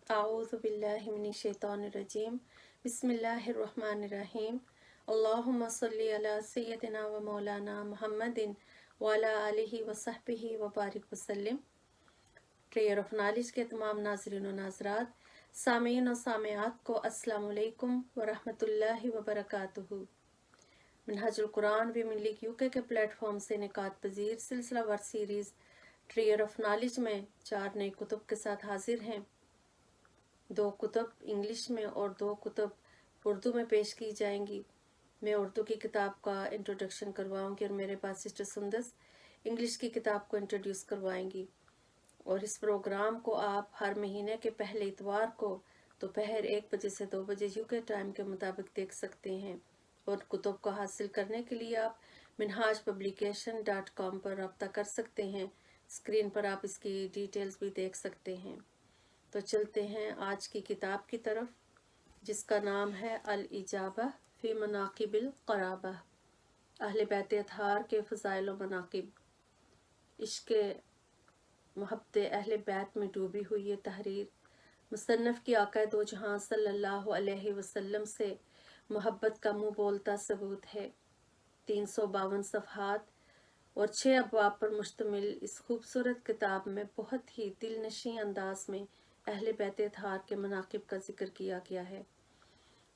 अऊज़ु बिल्लाहि मिनश शैतानिर रजीम बिस्मिल्लाहिर रहमानिर रहीम अल्लाहुम्मा सल्ली अला सय्यदिना व मौलाना मुहम्मदिन व अला आलिहि व सहबिहि व बारिक वसल्लम। ट्रेयर ऑफ नॉलेज के तमाम नाज़रीन व नाज़रात, सामीन और सामियात को अस्सलामु अलैकुम व रहमतुल्लाहि व बरकातुहू। Minhajul Quran women league UK के प्लेटफॉर्म से निकात पजीर सिलसिलावार सीरीज़ ट्रेयर ऑफ नॉलेज में 4 नए कुतुब के साथ हाजिर हैं। 2 कुतुब इंग्लिश में और 2 कुतुब उर्दू में पेश की जाएंगी। मैं उर्दू की किताब का इंट्रोडक्शन करवाऊंगी और मेरे पास सिस्टर सुंदस इंग्लिश की किताब को इंट्रोड्यूस करवाएंगी। और इस प्रोग्राम को आप हर महीने के पहले इतवार को दोपहर 1 बजे से 2 बजे यूके टाइम के मुताबिक देख सकते हैं। और कुतुब को हासिल करने के लिए आप minhajpublication.com पर रब्ता कर सकते हैं। स्क्रीन पर आप इसकी डिटेल्स भी देख सकते हैं। तो चलते हैं आज की किताब की तरफ, जिसका नाम है अल-इजाबा फी मनाकिबिल क़राबा, अहले बैत अतहार के फ़ज़ाइल व मनाकिब। इश्क़ मोहब्बत अहले बैत में डूबी हुई ये तहरीर मुसन्नफ़ की आक़ा दो जहां सल्लल्लाहु अलैहि वसल्लम से मोहब्बत का मुँह बोलता सबूत है। 352 सफ़हात और 6 अबवाब पर मुश्तमिल इस खूबसूरत किताब में बहुत ही दिलनशीं अंदाज में अहले बैत अतहार के मनाकिब का जिक्र किया गया है।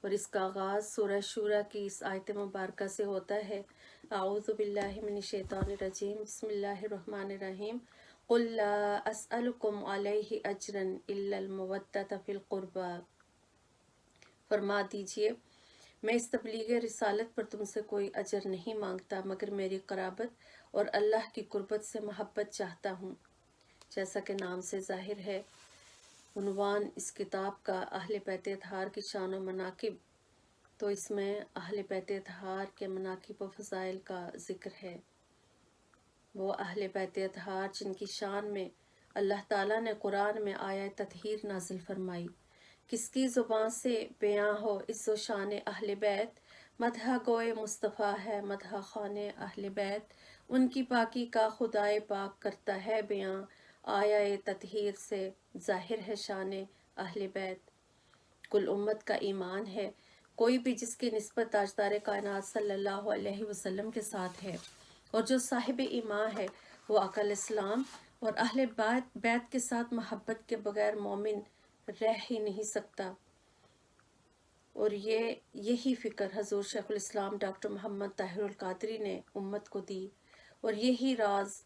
और इसका आगाज़ सूरह शूरा की इस आयत मुबारका से होता है। आऊज़ु बिल्लाहि मिनश शैतानिर रजीम बिस्मिल्लाहिर रहमानिर रहीम क़ुल ला अस्अलुकुम अलैहि अजरन इल्लल मवद्दत फ़िल क़ुरबा। फरमा दीजिए, मैं इस तबलीग रिसालत पर तुमसे कोई अजर नहीं मांगता मगर मेरी क़राबत और अल्लाह की कुर्बत से मोहब्बत चाहता हूँ। जैसा कि नाम से ज़ाहिर है, उन्वान इस किताब का अहले बैत अतहार की शान व मनाकिब, तो इसमें अहले बैत अतहार के मनाकिब व फ़ज़ाइल का ज़िक्र है। वो अहले बैत अतहार जिनकी शान में अल्लाह ताला ने कुरान में आयत ततहीर नाजिल फरमाई। किसकी ज़ुबान से बयां हो इज़्ज़ो शान अहले बैत, मदह गोए मुस्तफ़ा है मदह खाने अहले बैत, उनकी पाकी का खुदाए पाक करता है बयां, आया ततहीर से ज़ाहिर है शान अहले बैत। कुल उम्मत का ईमान है, कोई भी जिसकी निस्बत ताजदार कायनात सल्लल्लाहु अलैहि वसल्लम के साथ है और जो साहिब ईमान है वो अकल इस्लाम और अहले बैत के साथ मोहब्बत के बगैर मोमिन रह ही नहीं सकता। और यही फ़िक्र हज़ूर शेखुल इस्लाम डॉक्टर मोहम्मद ताहिरुल कादरी ने उम्मत को दी, और यही राज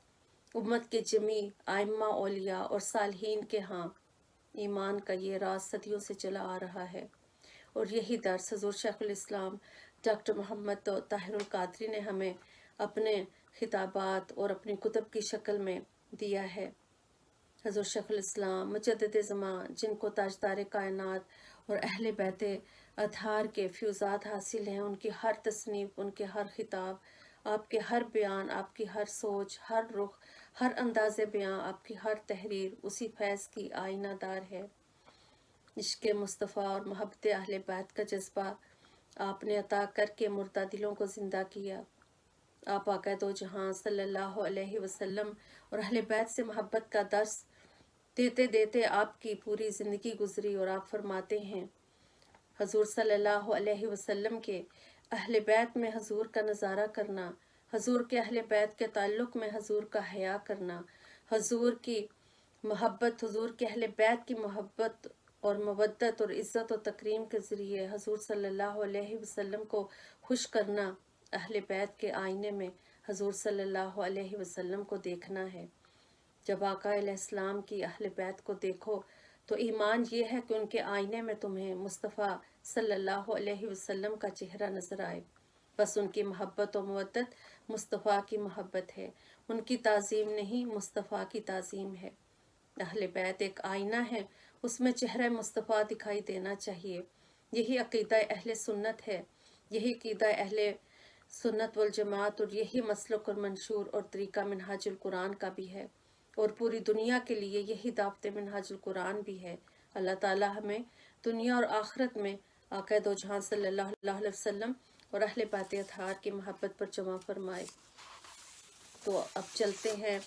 उम्मत के जमी आइम्मा औलिया और सालहीन के यहाँ ईमान का ये राज सदियों से चला आ रहा है। और यही दर्स हज़ूर शेखुल इस्लाम डॉक्टर मोहम्मद ताहिरुल कादरी ने हमें अपने खिताबात और अपनी कुतुब की शक्ल में दिया है। हज़ूर शेखुल इस्लाम मुजद्दिद ज़मान, जिनको ताजदार कायनात और अहले बैत अतहार के फ्यूज़ात हासिल हैं, उनकी हर तसनीफ़, उनके हर खिताब, आपके हर बयान, आपकी हर सोच, हर रुख, हर अंदाज़े बयान, आपकी हर तहरीर उसी फैज़ की आईनादार है। इश्क़ मुस्तफ़ा और मोहब्बत अहले बैत का जज्बा आपने अता करके मुर्दा दिलों को ज़िंदा किया। आप आक़ा दो जहां सल्लल्लाहु अलैहि वसल्लम और अहले बैत से मोहब्बत का दर्स देते देते आपकी पूरी ज़िंदगी गुजरी, और आप फरमाते हैं, हज़ूर सल्लल्लाहु अलैहि वसल्लम के अहले बैत में हज़ूर का नज़ारा करना, हज़ूर के अहले बैत के ताल्लुक़ में हज़ूर का हया करना, हज़ूर की मोहब्बत, हज़ूर के अहले बैत की मोहब्बत और मवद्दत और इज़्ज़त और तकरीम के ज़रिए हज़ूर सल्लल्लाहु अलैहि वसल्लम को खुश करना, अहले बैत के आईने में हज़ूर सल्लल्लाहु अलैहि वसल्लम को देखना है। जब आका अलैहिस्सलाम की अहले बैत को देखो तो ईमान ये है कि उनके आईने में तुम्हें मुस्तफ़ा सल्लल्लाहु अलैहि वसल्लम का चेहरा नज़र आए। बस उनकी मोहब्बत और मवद्दत मुस्तफ़ा की मोहब्बत है, उनकी ताज़ीम नहीं, मुस्तफ़ा की ताज़ीम है। अहले बैत एक आईना है, उसमें चेहरा मुस्तफ़ा दिखाई देना चाहिए। यही अक़ीदा अहले सुन्नत है, यही अक़ीदा अहले सुन्नत वल जमात, और यही मसलक और मंशूर और तरीका मिनहाजुल कुरान का भी है, और पूरी दुनिया के लिए यही दावत मिनहाजुल कुरान भी है। अल्लाह ताला हमें दुनिया और आखिरत में आक़ा दो जहां सल्लल्लाहु अलैहि वसल्लम और अहले बैत अतहार की मोहब्बत पर जमा फरमाए। तो अब चलते हैं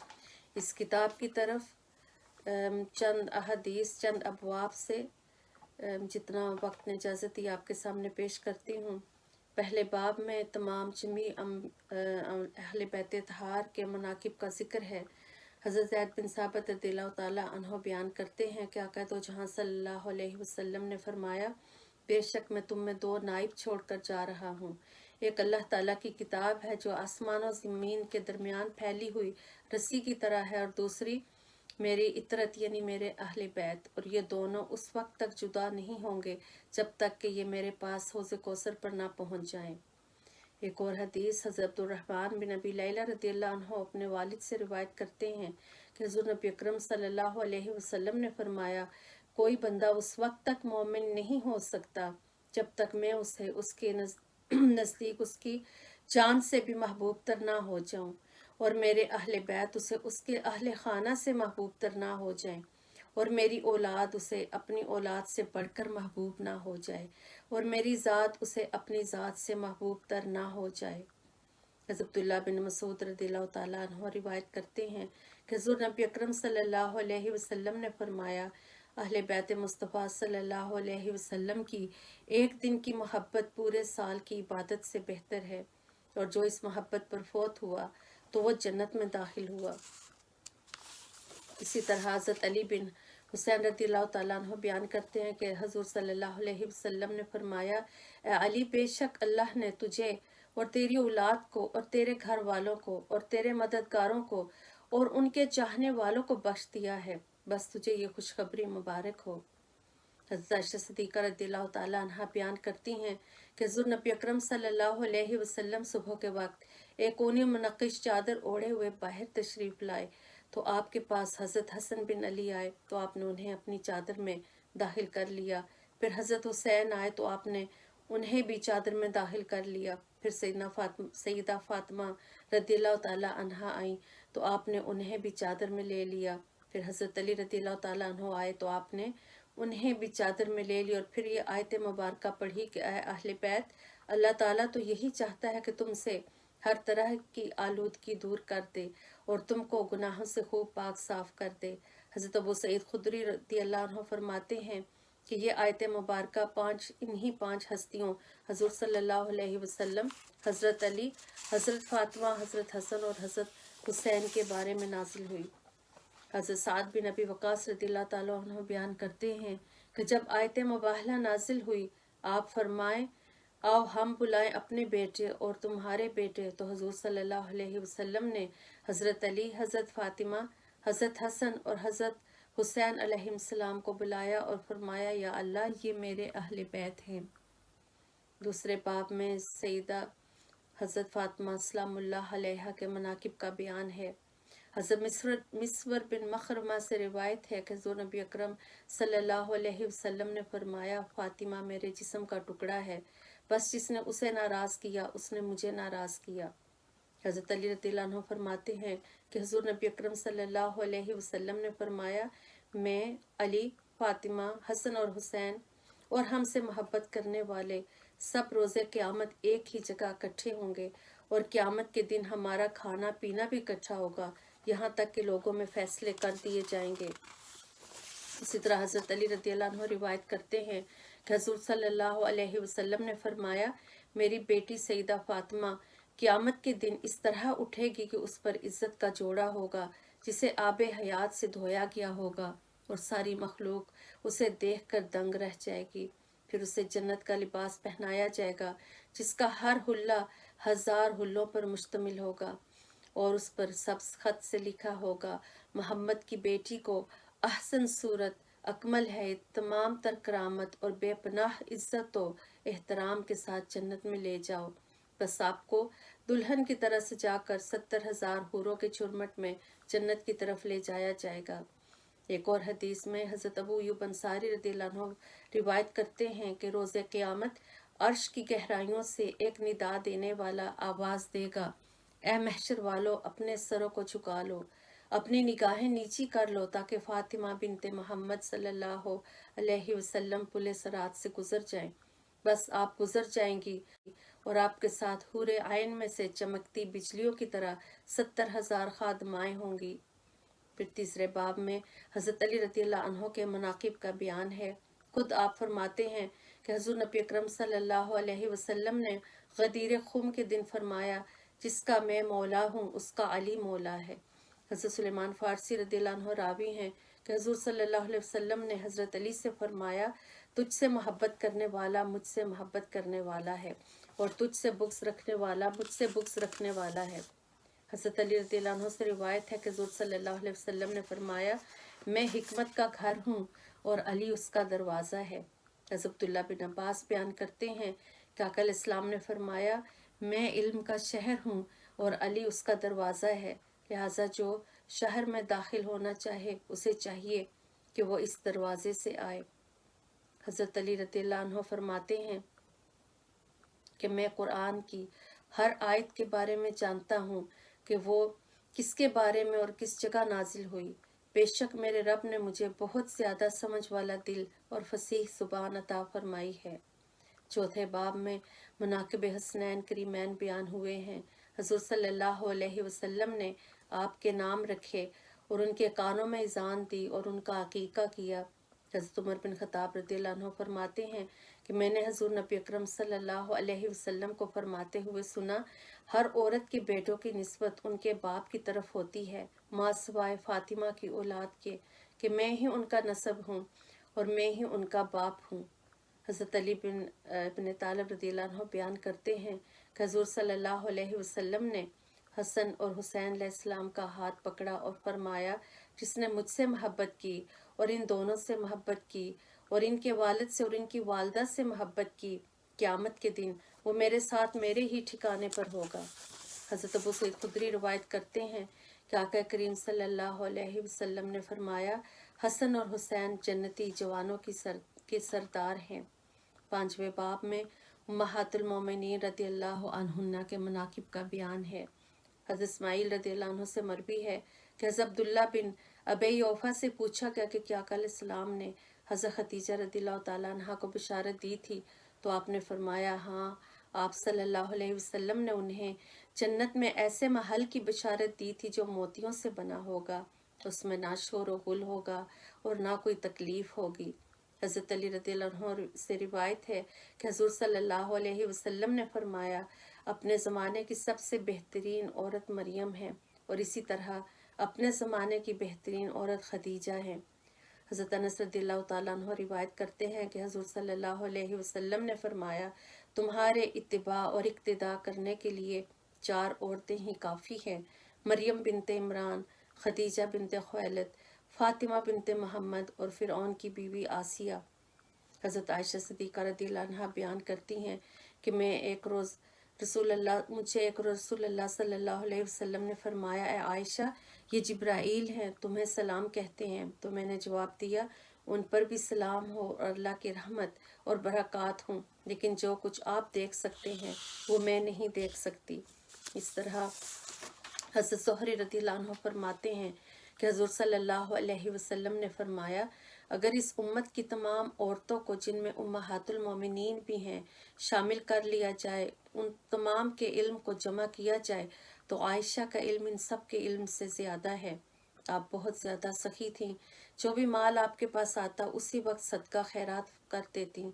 इस किताब की तरफ। चंद अहदीस, चंद अबवाब से जितना वक्त ने इजाज़त दी आपके सामने पेश करती हूँ। पहले बाब में तमाम जमी अहले बैत तहार के मनाकिब का जिक्र है। हज़रत ज़ैद बिन साबित रज़ियल्लाहु ताला अन्हु बयान करते हैं कि आका दो जहां सल्लल्लाहु अलैहि वसल्लम ने फरमाया, बेशक मैं तुम में दो नाइब छोड़कर जा रहा हूँ। एक अल्लाह ताला की किताब है जो आसमान और ज़मीन के दरमियान फैली हुई रस्सी की तरह है, और दूसरी मेरी इतरत यानी मेरे अहले बैत, और ये दोनों उस वक्त तक जुदा नहीं होंगे जब तक कि ये मेरे पास हौज़ कौसर पर ना पहुँच जाएं। एक और हदीस हज़रत अब्दुर्रहमान बिन अबी लैला रज़ियल्लाहु अन्हु अपने वालिद से रिवायत करते हैं कि हुज़ूर नबी अकरम सल्लल्लाहु अलैहि वसल्लम ने फरमाया, कोई बंदा उस वक्त तक मोमिन नहीं हो सकता जब तक मैं उसे उसके नज़दीक उसकी जान से भी महबूब तर ना हो जाऊं, और मेरे अहले बैत उसे उसके अहले खाना से महबूब तर ना हो जाएं, और मेरी औलाद उसे अपनी औलाद से बढ़कर महबूब ना हो जाए, और मेरी ज़ात उसे अपनी ज़ात से महबूब तर ना हो जाए। हज़रत अब्दुल्लाह बिन मसूद रज़ियल्लाहु ताला अन्हु रिवायत करते हैं कि हुज़ूर नबी अकरम सल्लल्लाहु अलैहि वसल्लम ने फरमाया, अहले बैत मुस्तफ़ा सल्लल्लाहु अलैहि वसल्लम की एक दिन की मोहब्बत पूरे साल की इबादत से बेहतर है, और जो इस मोहब्बत पर फौत हुआ तो वह जन्नत में दाखिल हुआ। इसी तरह हज़रत अली बिन हुसैन रज़ियल्लाहु ताला अन्हु बयान करते हैं कि हज़ूर सल्लल्लाहु अलैहि वसल्लम ने फरमाया, ए अली, बेशक अल्लाह ने तुझे और तेरी औलाद को और तेरे घर वालों को और तेरे मददगारों को और उनके चाहने वालों को बख्श दिया है, बस तुझे ये खुशखबरी मुबारक हो। हज़रत आयशा सिद्दीक़ा रज़ियल्लाहु ताला अन्हा बयान करती हैं कि हुज़ूर नबी अकरम सल्लल्लाहु अलैहि वसल्लम सुबह के वक्त एक ऊनी मुनक्किश चादर ओढ़े हुए बाहर तशरीफ़ लाए, तो आपके पास हज़रत हसन बिन अली आए तो आपने उन्हें अपनी चादर में दाखिल कर लिया। फिर हज़रत हुसैन आए तो आपने उन्हें भी चादर में दाखिल कर लिया। फिर सैयदा फातिमा रज़ियल्लाहु ताला अन्हा आई तो आपने उन्हें भी चादर में ले लिया। फिर हज़रत अली रज़ियल्लाहु ताला अन्हु आए तो आपने उन्हें भी चादर में ले ली, और फिर ये आयत मुबारक पढ़ी कि ऐ अहले बैत, अल्लाह ताला तो यही चाहता है कि तुमसे हर तरह की आलूदगी दूर कर दे और तुमको गुनाहों से खूब पाक साफ कर दे। हज़रत अबू सईद खुदरी रज़ियल्लाहु अन्हु फरमाते हैं कि ये आयत मुबारक इन्हीं पांच हस्तियों हज़ूर सल्लल्लाहु अलैहि वसल्लम, हज़रत अली, हज़रत फातिमा, हज़रत हसन और हज़रत हुसैन के बारे में नाजिल हुई। हज़रत साद बिन अबी वक़ास रज़ियल्लाहु ताला अन्हु बयान करते हैं कि जब आयत मुबाहला नाजिल हुई, आप फरमाएं, आओ हम बुलाएं अपने बेटे और तुम्हारे बेटे, तो हुज़ूर सल्लल्लाहु अलैहि वसल्लम ने हज़रत अली, हज़रत फातिमा, हज़रत हसन और हज़रत हुसैन अलैहिस्सलाम को बुलाया और फरमाया, या अल्लाह, ये मेरे अहले बैत हैं। दूसरे बाब में सईदा हज़रत फातिमा सलामुल्लाह अलैहा के मनाकिब का बयान है। हज़रत मिस्वर बिन मखरमा से रिवायत है कि हुज़ूर नबी अकरम सल्लल्लाहु अलैहि वसल्लम ने फरमाया, फातिमा मेरे जिस्म का टुकड़ा है, बस जिसने उसे नाराज़ किया उसने मुझे नाराज़ किया। हज़रत अली रज़ियल्लाहु अन्हु फरमाते हैं कि हुज़ूर नबी अकरम सल्लल्लाहु अलैहि वसल्लम ने फरमाया, मैं, अली, फातिमा, हसन और हुसैन और हमसे मोहब्बत करने वाले सब रोज़े क़यामत एक ही जगह इकट्ठे होंगे, और क़यामत के दिन हमारा खाना पीना भी इकट्ठा होगा, यहाँ तक कि लोगों में फैसले कर दिए जाएंगे। इसी तरह हज़रत अली रज़ियल्लाहु अन्हु रिवायत करते हैं कि हुज़ूर सल्लल्लाहु अलैहि वसल्लम ने फरमाया, मेरी बेटी सईदा फातिमा क़यामत के दिन इस तरह उठेगी कि उस पर इज़्ज़त का जोड़ा होगा जिसे आबे हयात से धोया गया होगा, और सारी मखलूक उसे देखकर दंग रह जाएगी। फिर उसे जन्नत का लिबास पहनाया जाएगा जिसका हर हुल्ला 1000 हुल्लों पर मुश्तमिल होगा, और उस पर सब्ज़ खत से लिखा होगा, मोहम्मद की बेटी को अहसन सूरत, अकमल है, तमाम तर करामत और बेपनाह इज़्ज़त व एहतराम के साथ जन्नत में ले जाओ। बस आपको दुल्हन की तरह सजाकर 70,000 हूरों के चुरमट में जन्नत की तरफ ले जाया जाएगा। एक और हदीस में हज़रत अबू अय्यूब अंसारी रज़ियल्लाहु अन्हु रिवायत करते हैं कि रोज़े क़यामत अर्श की गहराइयों से एक निदा देने वाला आवाज़ देगा, ए महशर वालों, अपने सरों को झुका लो, अपनी निगाहें नीची कर लो, ताकि फातिमा बिनते मोहम्मद सल्लल्लाहु अलैहि वसल्लम पुले सरात से गुजर जाएं। बस आप गुजर जाएंगी और आपके साथ हूरे आयन में से चमकती बिजलियों की तरह 70,000 खादमाएं होंगी। फिर तीसरे बाब में हज़रत अली रज़ी अल्लाह अन्हो के मनाकिब का बयान है। खुद आप फरमाते हैं कि हुज़ूर नबी अकरम सल्लल्लाहु अलैहि वसल्लम ने गदीर खुम के दिन फरमाया, जिसका मैं मौला हूँ उसका अली मौला है। हज़रत सुलेमान फ़ारसी रज़ियल्लाहु अन्हु रावी हैं कि हुज़ूर सल्लल्लाहु अलैहि वसल्लम ने हज़रत अली से फरमाया, तुझसे मोहब्बत करने वाला मुझसे मोहब्बत करने वाला है और तुझसे बुग़्ज़ रखने वाला मुझसे बुग़्ज़ रखने वाला है। हज़रत अली रज़ियल्लाहु अन्हु से रिवायत है कि हुज़ूर सल्लल्लाहु अलैहि वसल्लम ने फरमाया, मैं हिकमत का घर हूँ और अली उसका दरवाज़ा है। हज़रत अब्दुल्ला बिन अब्बास बयान करते हैं कि आका इस्लाम ने फरमाया, मैं इल्म का शहर हूँ और अली उसका दरवाज़ा है, लिहाजा जो शहर में दाखिल होना चाहे उसे चाहिए कि वो इस दरवाज़े से आए। हज़रत अली रज़ियल्लाहु अन्हु फरमाते हैं कि मैं कुरान की हर आयत के बारे में जानता हूँ कि वो किसके बारे में और किस जगह नाजिल हुई। बेशक मेरे रब ने मुझे बहुत ज़्यादा समझ वाला दिल और फसीह ज़ुबान अता फरमाई है। चौथे बाब में मनाकिब हसनैन करीमैन बयान हुए हैं। हुज़ूर सल्लल्लाहु अलैहि वसल्लम ने आपके नाम रखे और उनके कानों में इज़ान दी और उनका अकीका किया। हज़रत उमर बिन ख़त्ताब रज़ियल्लाहु अन्हु फरमाते हैं कि मैंने हुज़ूर नबी अकरम सल्लल्लाहु अलैहि वसल्लम को फरमाते हुए सुना, हर औरत के बेटों की निस्बत उनके बाप की तरफ होती है, माँ सिवाय फ़ातिमा की औलाद के, कि मैं ही उनका नसब हूँ और मैं ही उनका बाप हूँ। हज़रत अली बिन तालिब रज़ियल्लाहु अन्हु बयान करते हैं कि हुज़ूर सल्लल्लाहु अलैहि वसल्लम ने हसन और हुसैन अलैहिस्सलाम का हाथ पकड़ा और फरमाया, जिसने मुझसे मोहब्बत की और इन दोनों से मोहब्बत की और इनके वालिद से और इनकी वालदा से मोहब्बत की, क़यामत के दिन वो मेरे साथ मेरे ही ठिकाने पर होगा। हज़रत अबू सईद खुदरी रिवायत करते हैं कि आका करीम सल्लल्लाहु अलैहि वसल्लम ने फरमाया, हसन और हुसैन जन्नती जवानों के सरदार हैं। पांचवें बाब में उम्महातुल मोमिनीन रज़ियल्लाहु अन्हुन्ना के मनाकिब का बयान है। हज़रत इस्माइल रज़ियल्लाहु अन्हु से मरवी है कि हज़रत अब्दुल्ला बिन अबी औफा से पूछा गया कि क्या आका सलाम ने हज़रत खदीजा रज़ियल्लाहु ताला अन्हा को बिशारत दी थी, तो आपने फरमाया, हाँ, आप सल्लल्लाहु अलैहि वसल्लम ने उन्हें जन्नत में ऐसे महल की बिशारत दी थी जो मोतियों से बना होगा, उसमें ना शोर व गुल होगा और ना कोई तकलीफ होगी। हज़रत अली रज़ियल्लाहु अन्हु से रिवायत है कि हुज़ूर सल्लल्लाहु अलैहि वसल्लम ने फरमाया, अपने ज़माने की सबसे बेहतरीन औरत मरियम है और इसी तरह अपने ज़माने की बेहतरीन औरत खदीजा है। हज़रत अनस रज़ियल्लाहु ताला अन्हु रिवायत करते हैं कि हुज़ूर सल्लल्लाहु अलैहि वसल्लम ने फरमाया, तुम्हारे इत्तिबा और इक्तिदा करने के लिए 4 औरतें ही काफ़ी हैं, मरियम बिनते इमरान, खदीजा बिनते खुवैलिद, फातिमा बिनते मोहम्मद और फ़िरऔन की बीवी आसिया। हज़रत आयशा सिद्दीक़ा रज़ियल्लाहु अन्हा बयान करती हैं कि मुझे एक रोज़ रसूलुल्लाह सल्लल्लाहु अलैहि वसल्लम ने फरमाया, ए आयशा, ये जिब्राईल हैं, तुम्हें सलाम कहते हैं। तो मैंने जवाब दिया, उन पर भी सलाम हो और अल्लाह की रहमत और बरक़ात हों, लेकिन जो कुछ आप देख सकते हैं वो मैं नहीं देख सकती। इस तरह हज़रत ज़ुहरी रज़ियल्लाहु अन्हु फरमाते हैं कि हुज़ूर सल्लल्लाहु अलैहि वसल्लम ने फरमाया, अगर इस उम्मत की तमाम औरतों को, जिनमें उम्महातुल मोमिनीन भी हैं, शामिल कर लिया जाए, उन तमाम के इल्म को जमा किया जाए, तो आयशा का इल्म इन सब के इल्म से ज़्यादा है। आप बहुत ज़्यादा सखी थीं, जो भी माल आपके पास आता उसी वक्त सदका खैरात कर देती।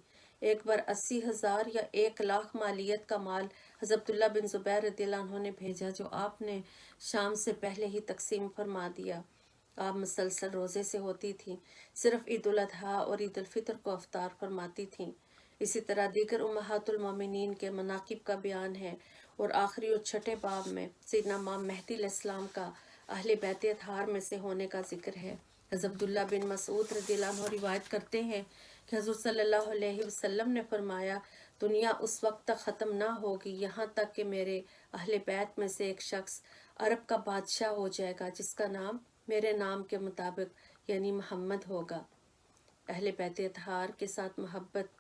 एक बार 80,000 या 1,00,000 मालियत का माल हज़रत अब्दुल्ला बिन ज़ुबैर रज़ियल्लाहु अन्हु ने भेजा, जो आपने शाम से पहले ही तकसीम फरमा दिया। आप मुसलसल रोज़े से होती थीं, सिर्फ ईद उल अज़हा और ईद उल फितर को अफ्तार फरमाती थीं। इसी तरह दीगर उम्महातुल मोमिनीन के मनाकिब का बयान है। और आखिरी और छठे बाब में सैयदना इमाम मेहदी अलैहिस्सलाम का अहले बैत अतहार में से होने का जिक्र है। हज़रत अब्दुल्ला बिन मसूद रज़ियल्लाहु अन्हु रिवायत करते हैं कि हुज़ूर सल्लल्लाहु अलैहि वसल्लम ने फरमाया, दुनिया उस वक्त तक ख़त्म ना होगी यहाँ तक कि मेरे अहले बैत में से एक शख्स अरब का बादशाह हो जाएगा, जिसका नाम मेरे नाम के मुताबिक यानी मोहम्मद होगा। अहले बैत अतहार के साथ मोहब्बत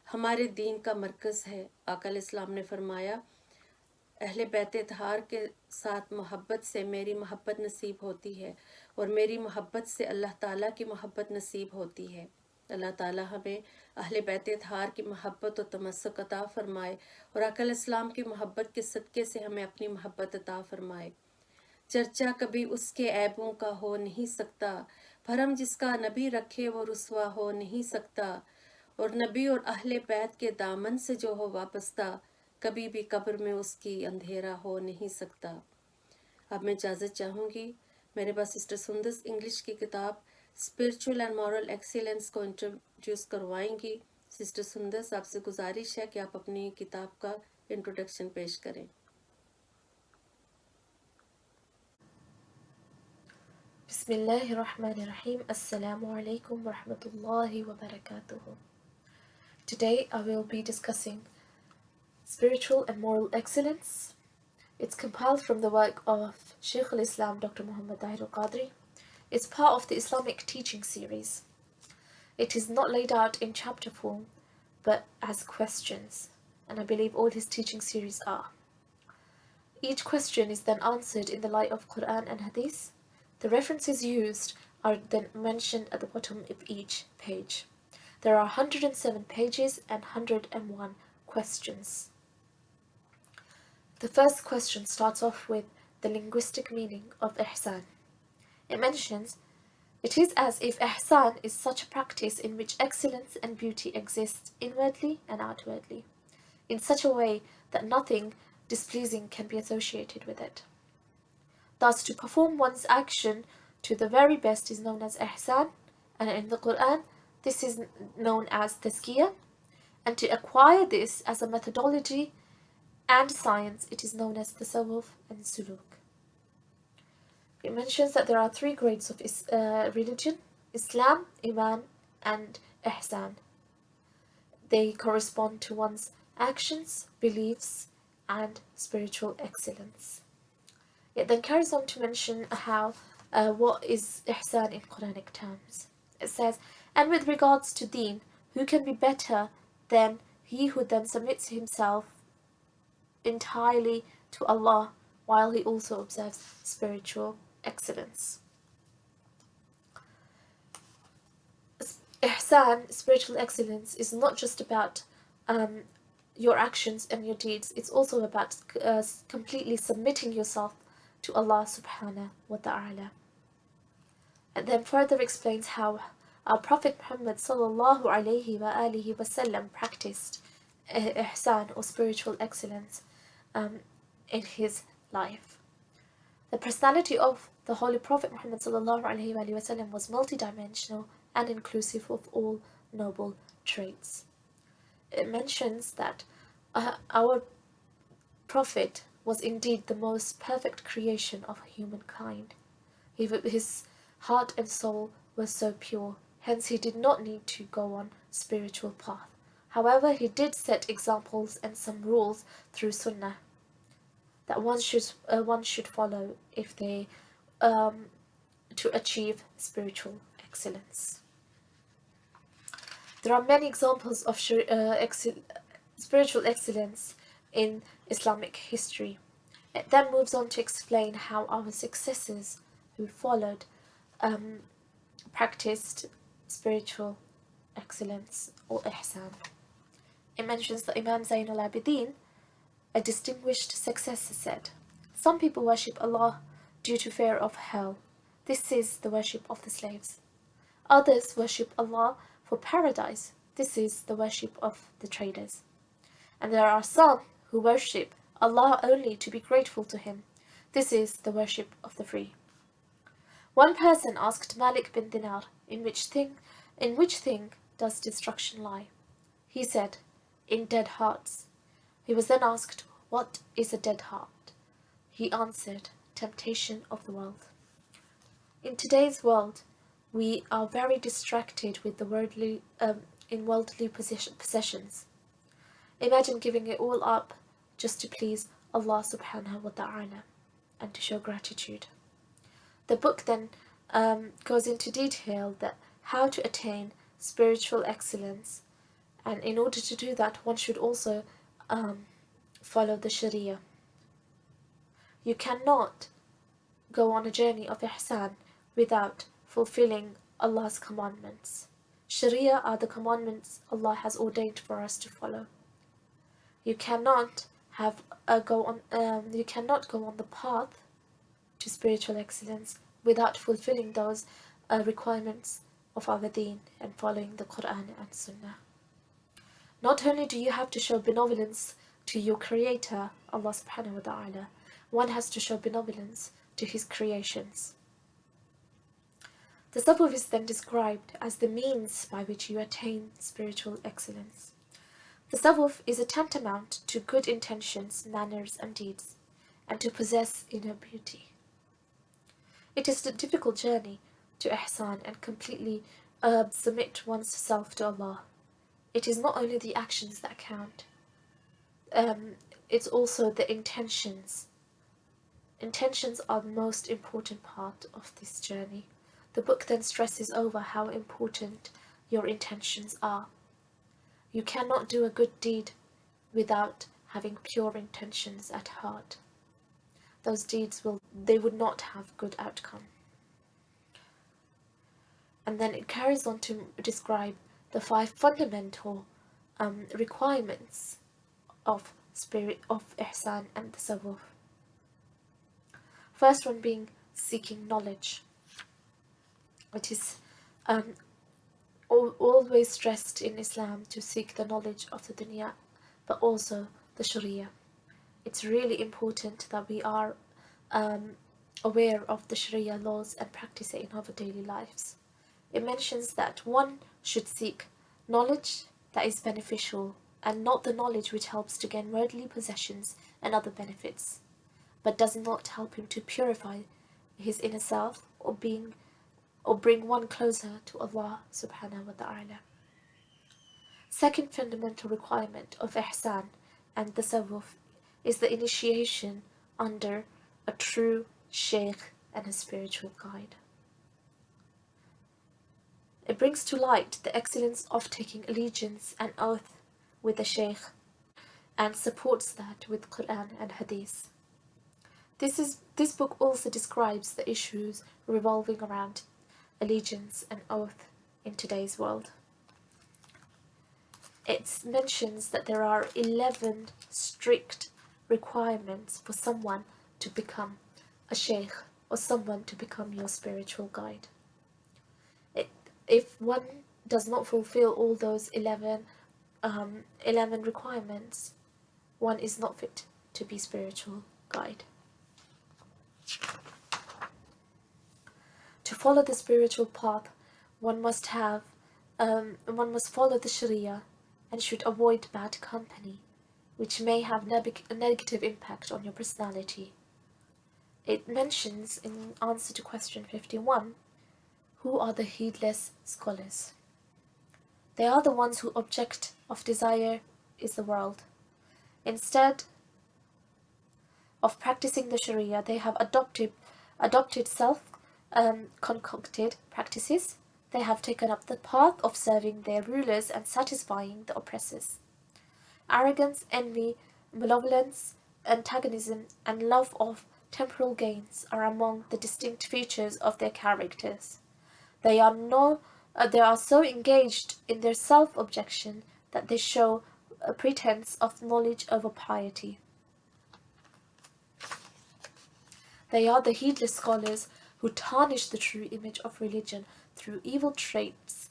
हमारे दीन का मरकज़ है। आका इस्लाम ने फरमाया, अहले बैत अतहार के साथ मोहब्बत से मेरी मोहब्बत नसीब होती है और मेरी मोहब्बत से अल्लाह ताला की मोहब्बत नसीब होती है। अल्लाह ताला हमें अहले बैत अतहार की मोहब्बत और तमस्सुक अता फरमाए और आका इस्लाम की मोहब्बत के सदक़े से हमें अपनी मोहब्बत अता फरमाए। चर्चा कभी उसके ऐबों का हो नहीं सकता, भरम जिसका नबी रखे वो रुसवा हो नहीं सकता, और नबी और अहले बैत के दामन से जो हो वाबस्ता, कभी भी कब्र में उसकी अंधेरा हो नहीं सकता। अब मैं इजाज़त चाहूँगी। मेरे पास सिस्टर सुंदस इंग्लिश की किताब स्पिरिचुअल एंड मॉरल एक्सीलेंस को इंट्रोड्यूस करवाएंगी। सिस्टर सुंदस, आपसे गुजारिश है कि आप अपनी किताब का इंट्रोडक्शन पेश करें। Bismillahirrahmanirrahim. Assalamu alaikum wa rahmatullahi wa barakatuh. Today I will be discussing spiritual and moral excellence. It's compiled from the work of Shaykh al-Islam Dr. Muhammad Tahir al-Qadri. It's part of the Islamic teaching series. It is not laid out in chapter form, but as questions, and I believe all his teaching series are. Each question is then answered in the light of Quran and Hadith. The references used are then mentioned at the bottom of each page. There are 107 pages and 101 questions. The first question starts off with the linguistic meaning of ihsan. It mentions, it is as if ihsan is such a practice in which excellence and beauty exist inwardly and outwardly, in such a way that nothing displeasing can be associated with it. Thus, to perform one's action to the very best is known as ihsan, and in the Quran, this is known as tazkiyah, and to acquire this as a methodology and science, it is known as tasawwuf and suluk. It mentions that there are three grades of religion: Islam, Iman, and ihsan. They correspond to one's actions, beliefs, and spiritual excellence. It then carries on to mention what is ihsan in Quranic terms. It says, and with regards to deen, who can be better than he who then submits himself entirely to Allah while he also observes spiritual excellence. Ihsan, spiritual excellence, is not just about your actions and your deeds. It's also about completely submitting yourself to Allah subhanahu wa ta'ala. And then further explains how our Prophet Muhammad sallallahu alayhi wa alihi wasallam practiced ihsan, or spiritual excellence, in his life. The personality of the Holy Prophet Muhammad sallallahu alayhi wa sallam was multidimensional and inclusive of all noble traits. It mentions that our Prophet was indeed the most perfect creation of humankind. His heart and soul were so pure, hence he did not need to go on spiritual path. However, he did set examples and some rules through Sunnah that one should follow if they to achieve spiritual excellence. There are many examples of spiritual excellence in Islamic history. It then moves on to explain how our successors who followed practiced spiritual excellence, or ihsan. It mentions that Imam Zayn al-Abidin, a distinguished successor, said, some people worship Allah due to fear of hell. This is the worship of the slaves. Others worship Allah for paradise. This is the worship of the traders. And there are some who worship Allah only to be grateful to Him. This is the worship of the free. One person asked Malik bin Dinar, in which thing does destruction lie? He said, in dead hearts. He was then asked, what is a dead heart? He answered, temptation of the world. In today's world, we are very distracted with the worldly possessions. Imagine giving it all up just to please Allah subhanahu wa ta'ala and to show gratitude. The book then goes into detail that how to attain spiritual excellence, and in order to do that, one should also follow the Sharia. You cannot go on a journey of ihsan without fulfilling Allah's commandments. Sharia are the commandments Allah has ordained for us to follow. You cannot go on the path to spiritual excellence without fulfilling those requirements of our deen and following the Quran and Sunnah. Not only do you have to show benevolence to your Creator, Allah subhanahu wa ta'ala, one has to show benevolence to his creations. Tasawwuf is then described as the means by which you attain spiritual excellence. Tasawwuf is a tantamount to good intentions, manners, and deeds, and to possess inner beauty. It is the difficult journey to ihsan and completely submit one's self to Allah. It is not only the actions that count, it's also the intentions. Intentions are the most important part of this journey. The book then stresses over how important your intentions are. You cannot do a good deed without having pure intentions at heart. Those deeds would not have good outcome. And then it carries on to describe the 5 fundamental requirements of ihsan and tasawwuf. First one being seeking knowledge. It is always stressed in Islam to seek the knowledge of the dunya, but also the Sharia. It's really important that we are aware of the Sharia laws and practice it in our daily lives. It mentions that one should seek knowledge that is beneficial and not the knowledge which helps to gain worldly possessions and other benefits, but does not help him to purify his inner self or bring one closer to Allah subhanahu wa ta'ala. Second fundamental requirement of ihsan and tasawwuf is the initiation under a true sheikh and a spiritual guide. It brings to light the excellence of taking allegiance and oath with the sheikh and supports that with Quran and Hadith. This book also describes the issues revolving around allegiance and oath in today's world. It mentions that there are 11 strict requirements for someone to become a sheikh or someone to become your spiritual guide. If one does not fulfill all those 11 requirements, one is not fit to be spiritual guide. To follow the spiritual path, one must follow the Sharia and should avoid bad company, which may have a negative impact on your personality. It mentions in answer to question 51, who are the heedless scholars? They are the ones whose object of desire is the world. Instead of practicing the Sharia, they have adopted concocted practices. They have taken up the path of serving their rulers and satisfying the oppressors. Arrogance, envy, malevolence, antagonism, and love of temporal gains are among the distinct features of their characters. They are so engaged in their self-objection that they show a pretense of knowledge over piety. They are the heedless scholars who tarnish the true image of religion through evil traits.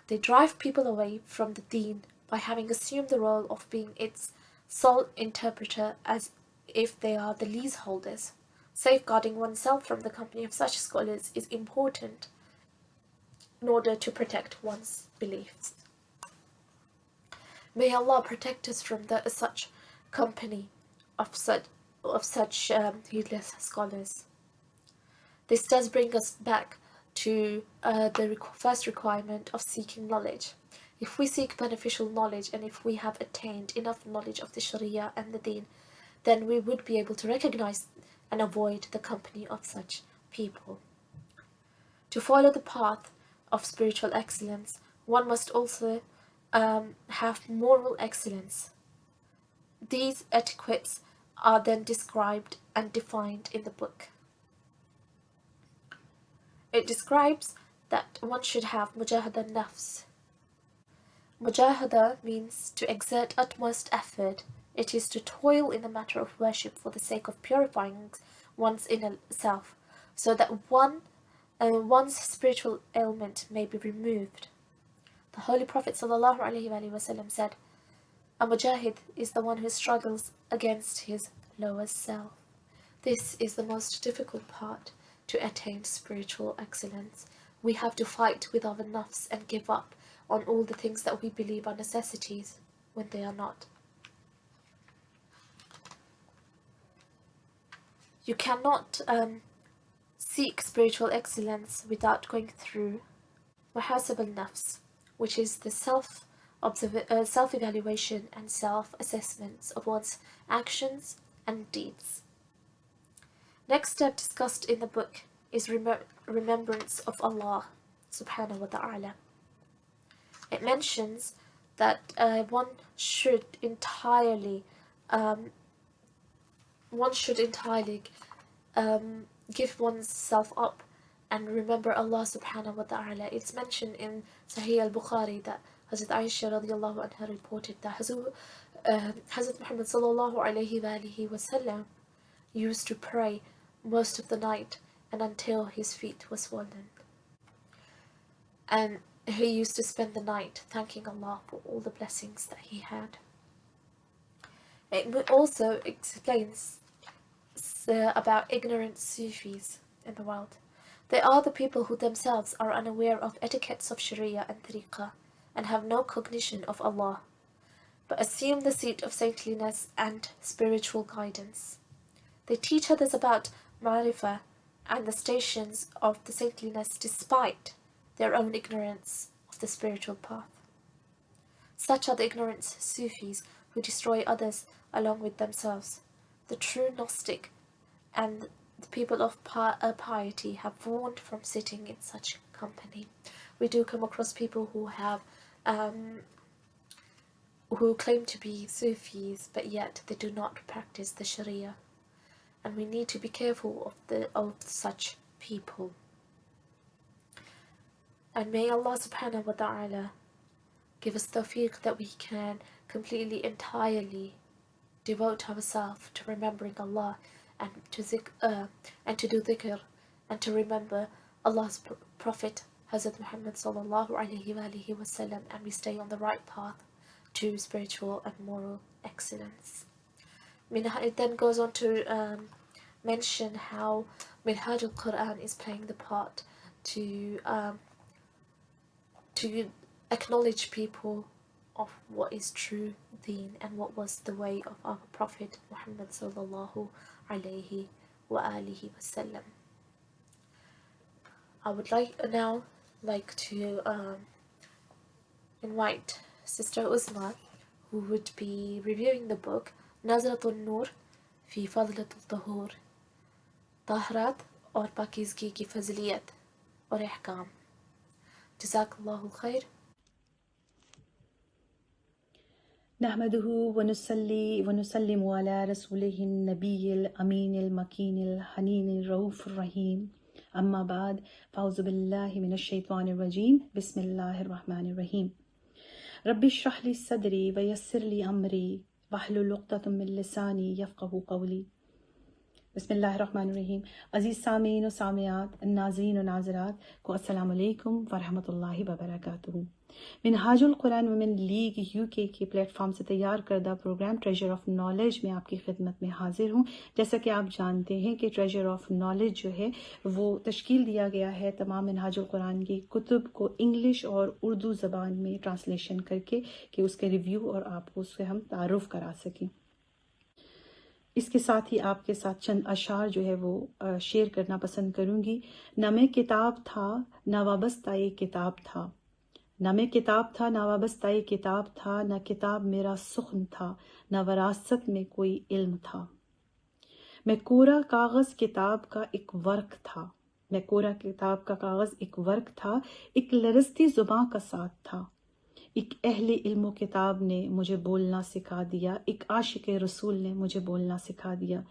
They drive people away from the deen by having assumed the role of being its sole interpreter as if they are the leaseholders. Safeguarding oneself from the company of such scholars is important in order to protect one's beliefs. May Allah protect us from such company of such heedless scholars. This does bring us back to the first requirement of seeking knowledge. If we seek beneficial knowledge and if we have attained enough knowledge of the Sharia and the Deen, then we would be able to recognize and avoid the company of such people. To follow the path of spiritual excellence, one must also have moral excellence. These etiquettes are then described and defined in the book. It describes that one should have mujahada nafs. Mujahada means to exert utmost effort. It is to toil in the matter of worship for the sake of purifying one's inner self, so that one's spiritual ailment may be removed. The Holy Prophet ﷺ said, "A mujahid is the one who struggles against his lower self." This is the most difficult part to attain spiritual excellence. We have to fight with our nafs and give up on all the things that we believe are necessities when they are not. You cannot seek spiritual excellence without going through muhasab al-nafs, which is the self-evaluation and self-assessments of one's actions and deeds. Next step discussed in the book is remembrance of Allah subhanahu wa ta'ala. It mentions that one should entirely give oneself up and remember Allah subhanahu wa ta'ala. It's mentioned in Sahih al-Bukhari that Hazrat Aisha radiallahu anha reported that Hazrat Muhammad sallallahu alayhi wa sallam used to pray most of the night and until his feet were swollen. And he used to spend the night thanking Allah for all the blessings that he had. It also explains about ignorant Sufis in the world. They are the people who themselves are unaware of etiquettes of Sharia and Tariqah and have no cognition of Allah, but assume the seat of saintliness and spiritual guidance. They teach others about Ma'rifah and the stations of the saintliness despite their own ignorance of the spiritual path. Such are the ignorant Sufis who destroy others along with themselves. The true Gnostic and the people of piety have warned from sitting in such company. We do come across people who have who claim to be Sufis, but yet they do not practice the Sharia, and we need to be careful of such people. And may Allah subhanahu wa ta'ala give us tawfiq that we can completely, entirely devote ourselves to remembering Allah and to do dhikr and to remember Allah's Prophet Hazrat Muhammad sallallahu alayhi wa sallam, and we stay on the right path to spiritual and moral excellence. It then goes on to mention how Minhaj al-Quran is playing the part to acknowledge people of what is true deen and what was the way of our Prophet Muhammad sallallahu alayhi wa alihi wa sallam. I would like to invite Sister Uzma, who would be reviewing the book Nazratun Nur fi Fadlatul Tahur, Tahrat और पाकीज़गी की फज़लियत और अहकाम. जज़ाकल्लाहुल खैर. नहमदुहु व नुसल्लिमु अला रसूलिहिन नबिय्यिल अमीनिल मकीनिल हनीनिर रऊफिर रहीम. अम्मा बाद फ़अऊज़ु बिल्लाहि मिनश शैतानिर रजीम. बिस्मिल्लाहिर रहमानिर रहीम. रब्बि इश्रह ली सदरी व यस्सिर ली अमरी वहलुल उक़दतम मिन लिसानी यफ़क़हू क़ौली. बिस्मिल्लाहिर्रहमानिर्रहीम. अज़ीज़ सामीन और सामियात, नाज़रीन और नाज़रात को अस्सलामु अलैकुम व रहमतुल्लाहि व बरकातुहू. Minhajul Quran women league UK के प्लेटफॉर्म से तैयार करदा प्रोग्राम ट्रेजर ऑफ नॉलेज में आपकी खिदमत में हाजिर हूँ. जैसा कि आप जानते हैं कि ट्रेजर ऑफ नॉलेज जो है वो तश्कील दिया गया है तमाम मिनहाजुल कुरान की कुतुब को इंग्लिश और उर्दू ज़बान में ट्रांसलेशन करके कि उसके रिव्यू और आपको उससे हम तारुफ़ करा सकें. इसके साथ ही आपके साथ चंद अशार जो है वो शेयर करना पसंद करूँगी. न मैं किताब था न वाबस्ता ये किताब था, न मैं किताब था न वाबस्ता ये किताब था, न किताब मेरा सुख्न था न वरासत में कोई इल्म था. मैं कोरा कागज़ किताब का एक वर्क था, मैं कोरा किताब का कागज़ एक वर्क था, एक लरज़ती ज़ुबां का साथ था. एक अहले इल्म किताब ने मुझे बोलना सिखा दिया, एक आशिक रसूल ने मुझे बोलना सिखा दिया.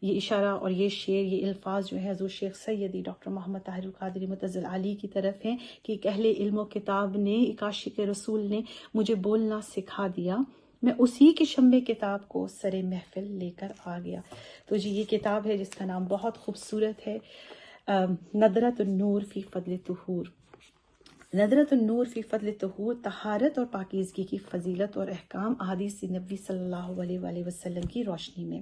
ये इशारा और ये शेर, ये अल्फाज जो है हज़रत शेख सैयदी डॉक्टर मोहम्मद ताहिर क़ादरी मुतज़ल अली की तरफ हैं कि एक अहले इल्म किताब ने, एक आशिक रसूल ने मुझे बोलना सिखा दिया. میں اسی کی شمع کتاب کو سر محفل لے کر آ گیا. تو جی یہ کتاب ہے جس کا نام بہت خوبصورت ہے، ندرۃ النور فی فضل طہور. ندرۃ النور فی فضل طہور، طہارت اور پاکیزگی کی فضیلت اور احکام احادیث نبی صلی اللہ علیہ وآلہ وسلم کی روشنی میں.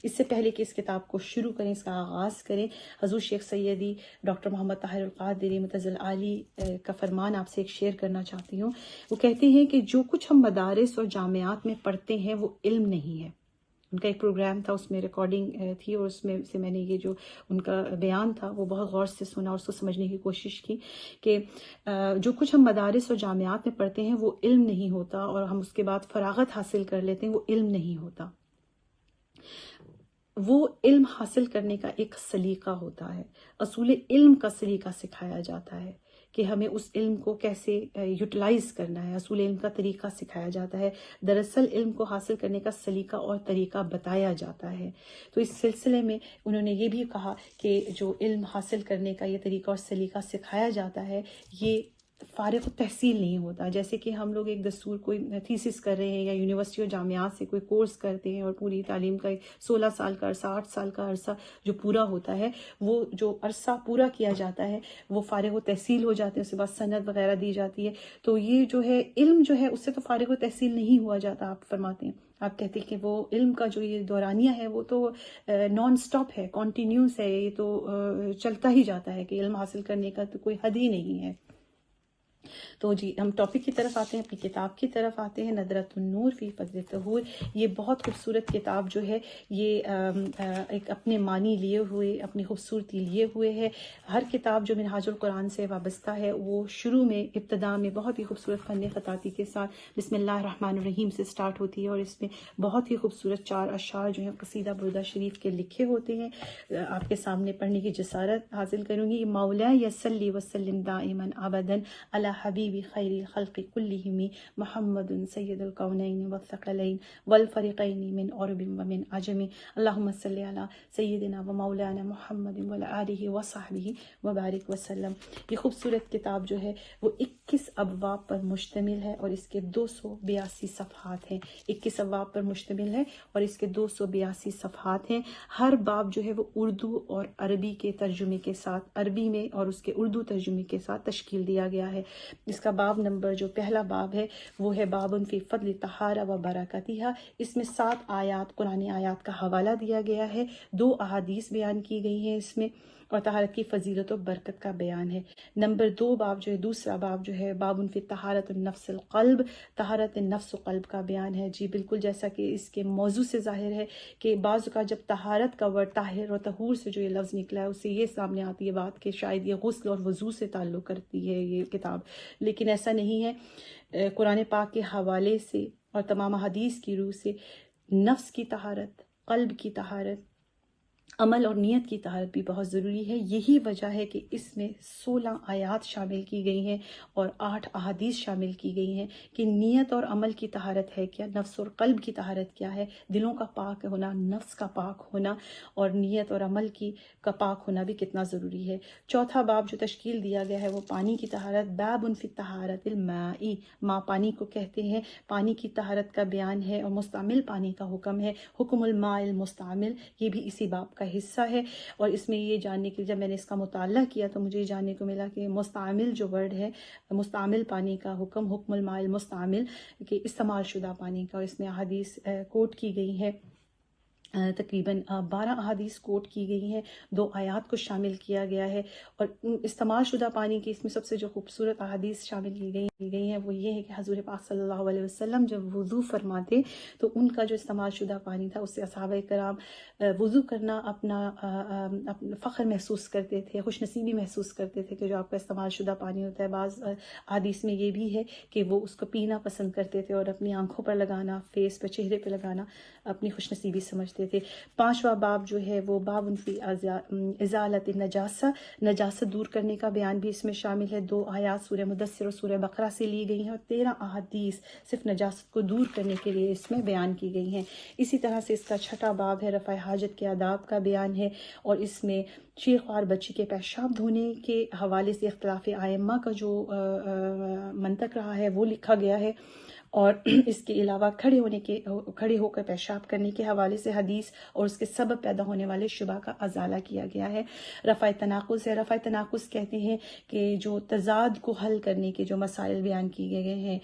اس سے پہلے کہ اس کتاب کو شروع کریں، اس کا آغاز کریں، حضور شیخ سیدی ڈاکٹر محمد طاہر القادری متزل عالی کا فرمان آپ سے ایک شیئر کرنا چاہتی ہوں. وہ کہتے ہیں کہ جو کچھ ہم مدارس اور جامعات میں پڑھتے ہیں وہ علم نہیں ہے. ان کا ایک پروگرام تھا، اس میں ریکارڈنگ تھی، اور اس میں سے میں نے یہ جو ان کا بیان تھا وہ بہت غور سے سنا اور اس کو سمجھنے کی کوشش کی کہ جو کچھ ہم مدارس اور جامعات میں پڑھتے ہیں وہ علم نہیں ہوتا، اور ہم اس کے بعد فراغت حاصل کر لیتے ہیں، وہ علم نہیں ہوتا. وہ علم حاصل کرنے کا ایک سلیقہ ہوتا ہے. اصول علم کا سلیقہ سکھایا جاتا ہے کہ ہمیں اس علم کو کیسے یوٹیلائز کرنا ہے. اصول علم کا طریقہ سکھایا جاتا ہے. دراصل علم کو حاصل کرنے کا سلیقہ اور طریقہ بتایا جاتا ہے. تو اس سلسلے میں انہوں نے یہ بھی کہا کہ جو علم حاصل کرنے کا یہ طریقہ اور سلیقہ سکھایا جاتا ہے یہ فارغ التحصیل نہیں ہوتا. جیسے کہ ہم لوگ ایک دستور کوئی تھیسس کر رہے ہیں یا یونیورسٹی اور جامعات سے کوئی کورس کرتے ہیں اور پوری تعلیم کا 16 سال کا عرصہ، 8 سال کا عرصہ جو پورا ہوتا ہے، وہ جو عرصہ پورا کیا جاتا ہے وہ فارغ التحصیل ہو جاتے ہیں، اس کے بعد سند وغیرہ دی جاتی ہے. تو یہ جو ہے علم جو ہے اس سے تو فارغ التحصیل نہیں ہوا جاتا. آپ فرماتے ہیں، آپ کہتے ہیں کہ وہ علم کا جو یہ دورانیہ ہے وہ تو نان سٹاپ ہے، کنٹینیوس ہے، یہ تو چلتا ہی جاتا ہے کہ علم حاصل کرنے کا تو کوئی حد ہی نہیں ہے. تو جی ہم ٹاپک کی طرف آتے ہیں، اپنی کتاب کی طرف آتے ہیں، ندرۃ النور فی فضل طہور. یہ بہت خوبصورت کتاب جو ہے یہ ایک اپنے معنی لیے ہوئے، اپنی خوبصورتی لیے ہوئے ہے. ہر کتاب جو منہاج القرآن سے وابستہ ہے وہ شروع میں ابتدا میں بہت ہی خوبصورت فن خطاطی کے ساتھ بسم اللہ الرحمن الرحیم سے سٹارٹ ہوتی ہے، اور اس میں بہت ہی خوبصورت 4 اشعار جو ہیں قصیدہ بردہ شریف کے لکھے ہوتے ہیں. آپ کے سامنے پڑھنے کی جسارت حاصل کروں گی. مولا یصلی وسلم دائما ابدا علی حبیبی خیر الخلق کلہم محمد سید الکونین والثقلین والفریقین من عرب ومن عجم. اللہم صلی علی سیدنا و مولانا محمد وعلی آلہ وصحبہ وبارک وسلم. یہ خوبصورت کتاب جو ہے وہ 21 ابواب پر مشتمل ہے اور اس کے 282 صفحات ہیں. 21 ابواب پر مشتمل ہے اور اس کے 282 صفحات ہیں. ہر باب جو ہے وہ اردو اور عربی کے ترجمے کے ساتھ، عربی میں اور اس کے اردو ترجمے کے ساتھ تشکیل دیا گیا ہے. اس کا باب نمبر جو پہلا باب ہے وہ ہے باب فی فضل طہارہ و برکاتہا. اس میں 7 آیات، قرآن آیات کا حوالہ دیا گیا ہے، 2 احادیث بیان کی گئی ہیں اس میں، اور طہارت کی فضیلت و برکت کا بیان ہے. نمبر 2 باب جو ہے، دوسرا باب جو ہے باب فی طہارت النفس القلب، طہارت نفس و قلب کا بیان ہے. جی بالکل جیسا کہ اس کے موضوع سے ظاہر ہے کہ بعض اوقات جب طہارت کا ورڈ طاہر اور طہور سے جو یہ لفظ نکلا ہے اس سے یہ سامنے آتی ہے بات کہ شاید یہ غسل اور وضو سے تعلق کرتی ہے یہ کتاب، لیکن ایسا نہیں ہے. قرآن پاک کے حوالے سے اور تمام حدیث کی روح سے نفس کی طہارت، قلب کی طہارت، عمل اور نیت کی طہارت بھی بہت ضروری ہے. یہی وجہ ہے کہ اس میں 16 آیات شامل کی گئی ہیں اور 8 احادیث شامل کی گئی ہیں کہ نیت اور عمل کی طہارت ہے کیا، نفس اور قلب کی طہارت کیا ہے، دلوں کا پاک ہونا، نفس کا پاک ہونا اور نیت اور عمل کا پاک ہونا بھی کتنا ضروری ہے. چوتھا باب جو تشکیل دیا گیا ہے وہ پانی کی طہارت، باب فی طہارت الماء، ماء پانی کو کہتے ہیں، پانی کی طہارت کا بیان ہے اور مستعمل پانی کا حکم ہے. حکم الماء المستعمل یہ بھی اسی باب کا حصہ ہے. اور اس میں یہ جاننے کے جب میں نے اس کا مطالعہ کیا تو مجھے یہ جاننے کو ملا کہ مستعمل جو ورڈ ہے، مستعمل پانی کا حکم، حکم الماء المستعمل، کہ استعمال شدہ پانی کا، اور اس میں احادیث کوٹ کی گئی ہے. تقریباً 12 احادیث کوٹ کی گئی ہیں، 2 آیات کو شامل کیا گیا ہے. اور استعمال شدہ پانی کی اس میں سب سے جو خوبصورت احادیث شامل کی گئی ہیں وہ یہ ہے کہ حضور پاک صلی اللہ علیہ وسلم جب وضو فرماتے تو ان کا جو استعمال شدہ پانی تھا اس سے صحابہ کرام وضو کرنا اپنا فخر محسوس کرتے تھے، خوش نصیبی محسوس کرتے تھے کہ جو آپ کا استعمال شدہ پانی ہوتا ہے. بعض احادیث میں یہ بھی ہے کہ وہ اس کو پینا پسند کرتے تھے اور اپنی آنکھوں پر لگانا، فیس پہ، چہرے پہ لگانا اپنی خوش نصیبی سمجھتے تھے. 5واں باب جو ہے وہ باب فی ازالت النجاسہ، نجاست دور کرنے کا بیان بھی اس میں شامل ہے. 2 آیات سورہ مدثر اور سورہ بقرہ سے لی گئی ہیں اور 13 احادیث صرف نجاست کو دور کرنے کے لیے اس میں بیان کی گئی ہیں. اسی طرح سے اس کا 6واں باب ہے رفع حاجت کے آداب کا بیان ہے، اور اس میں شیر خوار بچی کے پیشاب دھونے کے حوالے سے اختلاف ائمہ کا جو منطق رہا ہے وہ لکھا گیا ہے. اور اس کے علاوہ کھڑے ہو کر پیشاب کرنے کے حوالے سے حدیث اور اس کے سبب پیدا ہونے والے شبہ کا ازالہ کیا گیا ہے۔ رفع تناقض ہے، رفع تناقض کہتے ہیں کہ جو تضاد کو حل کرنے کے جو مسائل بیان کیے گئے ہیں،